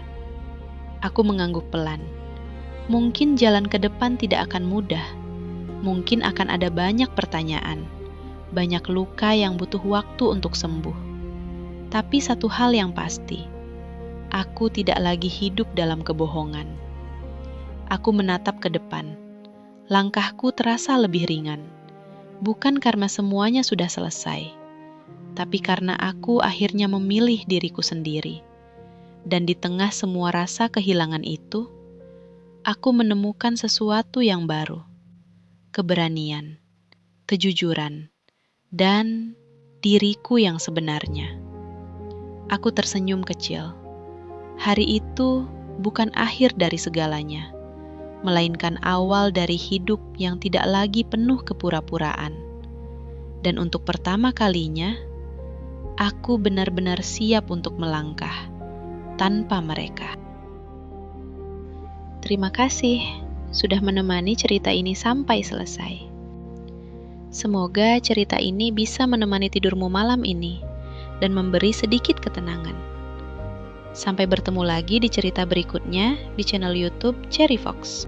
Aku mengangguk pelan. Mungkin jalan ke depan tidak akan mudah. Mungkin akan ada banyak pertanyaan, banyak luka yang butuh waktu untuk sembuh. Tapi satu hal yang pasti, aku tidak lagi hidup dalam kebohongan. Aku menatap ke depan. Langkahku terasa lebih ringan. Bukan karena semuanya sudah selesai, tapi karena aku akhirnya memilih diriku sendiri. Dan di tengah semua rasa kehilangan itu, aku menemukan sesuatu yang baru. Keberanian, kejujuran, dan diriku yang sebenarnya. Aku tersenyum kecil. Hari itu bukan akhir dari segalanya, melainkan awal dari hidup yang tidak lagi penuh kepura-puraan. Dan untuk pertama kalinya, aku benar-benar siap untuk melangkah tanpa mereka. Terima kasih sudah menemani cerita ini sampai selesai. Semoga cerita ini bisa menemani tidurmu malam ini dan memberi sedikit ketenangan. Sampai bertemu lagi di cerita berikutnya di channel YouTube Cherry Fox.